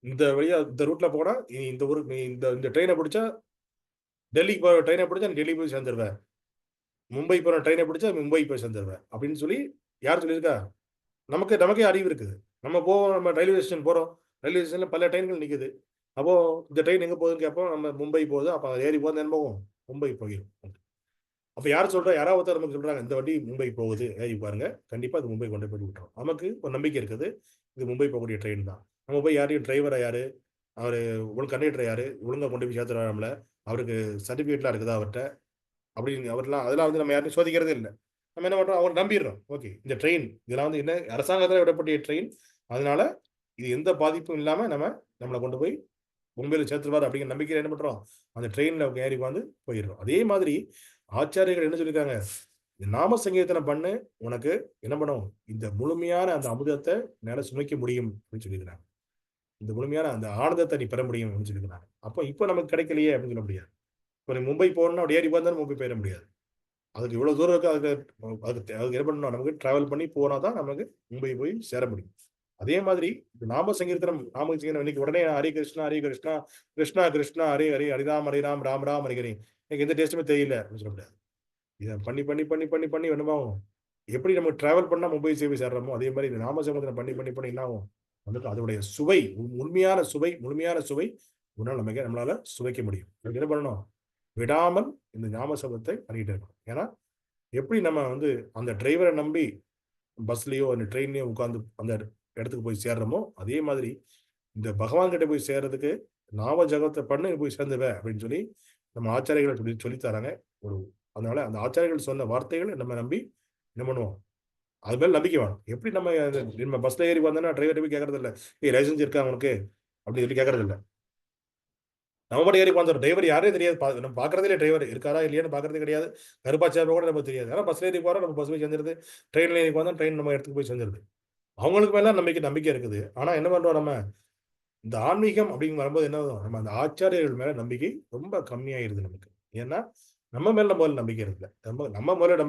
இந்த வழியா இந்த ரூட்ல போனா, நீ இந்த ஊருக்கு நீ இந்த இந்த ட்ரெயின புடிச்சா டெல்லிக்கு போற ட்ரெயின புடிச்சா நீ டெல்லி போய் சேர்ந்துருவ. மும்பை போற ட்ரெயின புடிச்சா மும்பை போய் சேர்ந்துருவ. அப்படின்னு சொல்லி யார் சொல்லியிருக்கா? நமக்கே அறிவு இருக்குது. நம்ம ரயில்வே ஸ்டேஷன் போறோம். ரயில்வே ஸ்டேஷன்ல பல ட்ரெயின்கள் நிக்குது. அப்போ இந்த ட்ரெயின் எங்க போகுதுன்னு கேட்போம். நம்ம மும்பை போகுது. அப்ப ஏறி போகுது என்ன போகும்? மும்பை போயிரும். அப்ப யார் சொல்றா? யாராவது ஒருத்தர் நமக்கு சொல்றாங்க, இந்த வண்டி மும்பை போகுது. ஏறி பாருங்க. கண்டிப்பா அது மும்பை கொண்டு போய் விட்டுரும். நமக்கு ஒரு நம்பிக்கை இருக்குது. இது மும்பை போகக்கூடிய ட்ரெயின் தான். நம்ம போய் யாரையும் டிரைவரா யாரு? அவரு கண்டக்டர் யாரு? ஒழுங்கா கொண்டு போய் சேர்த்துறாரா நம்மள? அவருக்கு சர்டிபிகேட்லாம் இருக்குதா அவர்ட்ட? அப்படின்னு அதெல்லாம் வந்து நம்ம யாரையும் சோதிக்கிறதே இல்ல. நம்ம என்ன பண்றோம்? அவர நம்பிர்றோம். ஓகே. இந்த ட்ரெயின் இதெல்லாம் வந்து என்ன அரசாங்கத்தால விடப்பட்ட ட்ரெயின். அதனால இது எந்த பாதிப்பும் இல்லாம நம்மள கொண்டு போய் மும்பையில சேர்த்துருவாரு அப்படிங்கிற நம்பிக்கையில என்ன பண்றோம்? அந்த ட்ரெயின்ல ஏறி உட்கார்ந்து போயிடுறோம். அதே மாதிரி ஆச்சாரியர்கள் என்ன சொல்லியிருக்காங்க? நாம சங்கீர்த்தனம் பண்ணு. உனக்கு என்ன பண்ணும்? இந்த முழுமையான அந்த அமுதத்த உன்னால சுமைக்க முடியும் அப்படின்னு சொல்லியிருக்கிறாங்க. இந்த முழுமையான அந்த ஆனந்தத்த நீ பெற முடியும் அப்படின்னு சொல்லியிருக்கிறாங்க. அப்போ இப்ப நமக்கு கிடைக்கலையே அப்படின்னு சொல்ல முடியாது. இப்ப நீ மும்பை போகணும்னா அப்படி ஏறி உட்கார்ந்தாலும் மும்பை போயிற முடியாது. அதுக்கு இவ்வளவு தூரம் இருக்கு. அதுக்கு என்ன பண்ணணும்? நமக்கு டிராவல் பண்ணி போனா தான் நமக்கு மும்பை போய் சேர முடியும். அதே மாதிரி நாம சங்கீர்த்தனம் இன்னைக்கு உடனே ஹரே கிருஷ்ணா ஹரே கிருஷ்ணா கிருஷ்ணா கிருஷ்ணா ஹரே ஹரே ஹரி ராம் ராம் ராம் ஹரி ஹரி எனக்கு எந்த டேஸ்ட்டுமே தெரியல அப்படின்னு சொல்ல முடியாது. இதை பண்ணி என்னமாகும்? எப்படி நம்ம டிராவல் பண்ணா மும்பை போய் சேர்றோமோ அதே மாதிரி இந்த நாம சங்கீர்த்தனம் பண்ணி என்ன ஆகும்? வந்துட்டு அதோடைய சுவை முழுமையான சுவை உன்னால் நம்மளால சுவைக்க முடியும். அதுக்கு என்ன பண்ணணும்? விடாமல் இந்த ஞாபக சபதத்தை பண்ணிட்டு இருக்கணும். ஏன்னா எப்படி நம்ம வந்து அந்த டிரைவரை நம்பி பஸ்லயோ அந்த ட்ரெயின்லயோ உட்கார்ந்து அந்த இடத்துக்கு போய் சேர்றோமோ அதே மாதிரி இந்த பகவான் கிட்ட போய் சேர்றதுக்கு நாம ஜபத்தை பண்ணி போய் சேர்ந்துவ அப்படின்னு சொல்லி நம்ம ஆச்சாரியர்கள் சொல்லி தராங்க. அதனால அந்த ஆச்சாரியர்கள் சொன்ன வார்த்தைகளை நம்ம நம்பி என்ன பண்ணுவோம்? அது மேல நம்பிக்கை வேணும். எப்படி நம்ம பஸ்ல ஏறி வந்தோம்னா டிரைவர் போய் கேட்கறது இல்லை, லைசன்ஸ் இருக்கா உனக்கு அப்படின்னு சொல்லி கேட்கறது இல்லை. நம்ம மட்டும் ஏறி உட்காந்துரும். டிரைவர் யாரே தெரியாது. நம்ம பார்க்கறதே இல்லை, டிரைவர் இருக்காரா இல்லையான்னு பார்க்கறதே கிடையாது. கருப்பாச்சாரம் கூட நமக்கு தெரியாது. ஆனால் பஸ்ல ஏறி போகிறோம், நம்ம பஸ் போய் சேர்ந்துருது. ட்ரெயினில் ஏறி வந்தோம், ட்ரெயின் நம்ம இடத்துக்கு போய் சேர்ந்துருது. அவங்களுக்கு மேல நம்பிக்கை இருக்குது. ஆனால் என்ன பண்ணுறோம், நம்ம இந்த ஆன்மீகம் அப்படின்னு வரும்போது என்ன ஆகும், நம்ம அந்த ஆச்சாரியர்கள் மேல நம்பிக்கை ரொம்ப கம்மியாயிருது நமக்கு. ஏன்னா நம்ம மேல முதல்ல நம்பிக்கை இருக்குல்ல. நம்ம முதல்ல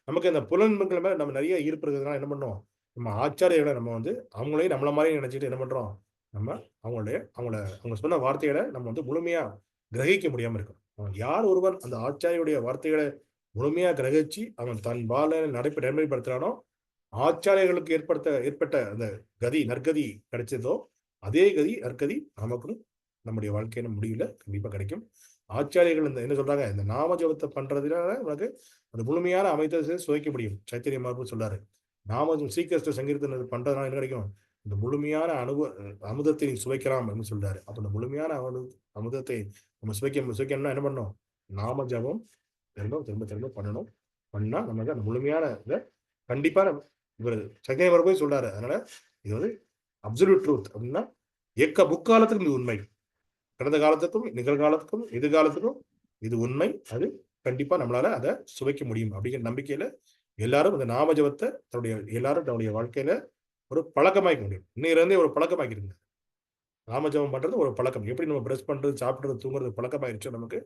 நமக்கு இந்த புலன்கள் மேல நம்ம நிறைய ஈர்ப்பு இருக்கிறதுனால என்ன பண்ணோம், நம்ம ஆச்சாரியர்களை நம்ம அவங்களையும் நம்மள மாதிரி நினைச்சிட்டு என்ன பண்றோம், நம்ம அவங்க சொன்ன வார்த்தைகளை நம்ம முழுமையா கிரகிக்க முடியாம இருக்கோம். யார் ஒருவன் அந்த ஆச்சாரியுடைய வார்த்தைகளை முழுமையா கிரகிச்சு அவன் தன் நடைமுறைப்படுத்துறானோ, ஆச்சாரியர்களுக்கு ஏற்பட்ட அந்த நற்கதி கிடைச்சதோ, அதே நற்கதி நமக்கும் நம்முடைய வாழ்க்கையில முடியல கண்டிப்பா கிடைக்கும். ஆச்சாரியர்கள் என்ன சொல்றாங்க, இந்த நாம ஜபத்தை பண்றதுனால உனக்கு அந்த முழுமையான அமைதத்தை சுவைக்க முடியும். சைத்தன்ய மகாபிரபு சொல்றாரு, நாமஜம் ஸ்ரீகிருஷ்ண சங்கீர்த்தனம் பண்றதுனால என்ன கிடைக்கும், இந்த முழுமையான அமுதத்தை நீ சுவைக்கலாம் அப்படின்னு சொல்றாரு. அப்ப இந்த முழுமையான அமுதத்தை நம்ம சுவைக்கணும்னா என்ன பண்ணணும், நாம ஜபம் திரும்ப பண்ணணும். பண்ணா நமக்கு அந்த முழுமையான இதை கண்டிப்பா இவர் சைத்தன்ய மகாபிரபு சொல்றாரு. அதனால இது அப்சல்யூட் ட்ரூத் அப்படின்னா முக்காலத்துக்கும் இது உண்மை, கடந்த காலத்துக்கும் நிகழ்காலத்துக்கும் எதிர்காலத்துக்கும் இது உண்மை. அது கண்டிப்பா நம்மளால அதை சுவைக்க முடியும் அப்படிங்கிற நம்பிக்கையில எல்லாரும் இந்த நாம ஜபத்தை எல்லாரும் தன்னுடைய வாழ்க்கையில ஒரு பழக்கமாக்க முடியும். இன்னையிலிருந்தே ஒரு பழக்கமாக்கிருங்க. நாம ஜபம் பண்றது ஒரு பழக்கம். எப்படி நம்ம பிரஷ் பண்றது, சாப்பிடுறது, தூங்குறது பழக்கமாயிருச்சோ நமக்கு,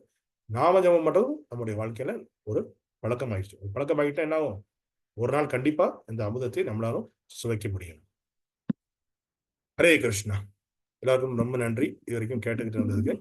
நாம ஜபம் பண்றதும் நம்முடைய வாழ்க்கையில ஒரு பழக்கமாயிடுச்சு. ஒரு பழக்கமாகிட்டா என்ன ஆகும், ஒரு நாள் கண்டிப்பா இந்த அமுதத்தை நம்மளாலும் சுவைக்க முடியும். ஹரே கிருஷ்ணா. எல்லாருக்கும் ரொம்ப நன்றி இது வரைக்கும் கேட்டுக்கிட்டு இருந்ததுக்கு.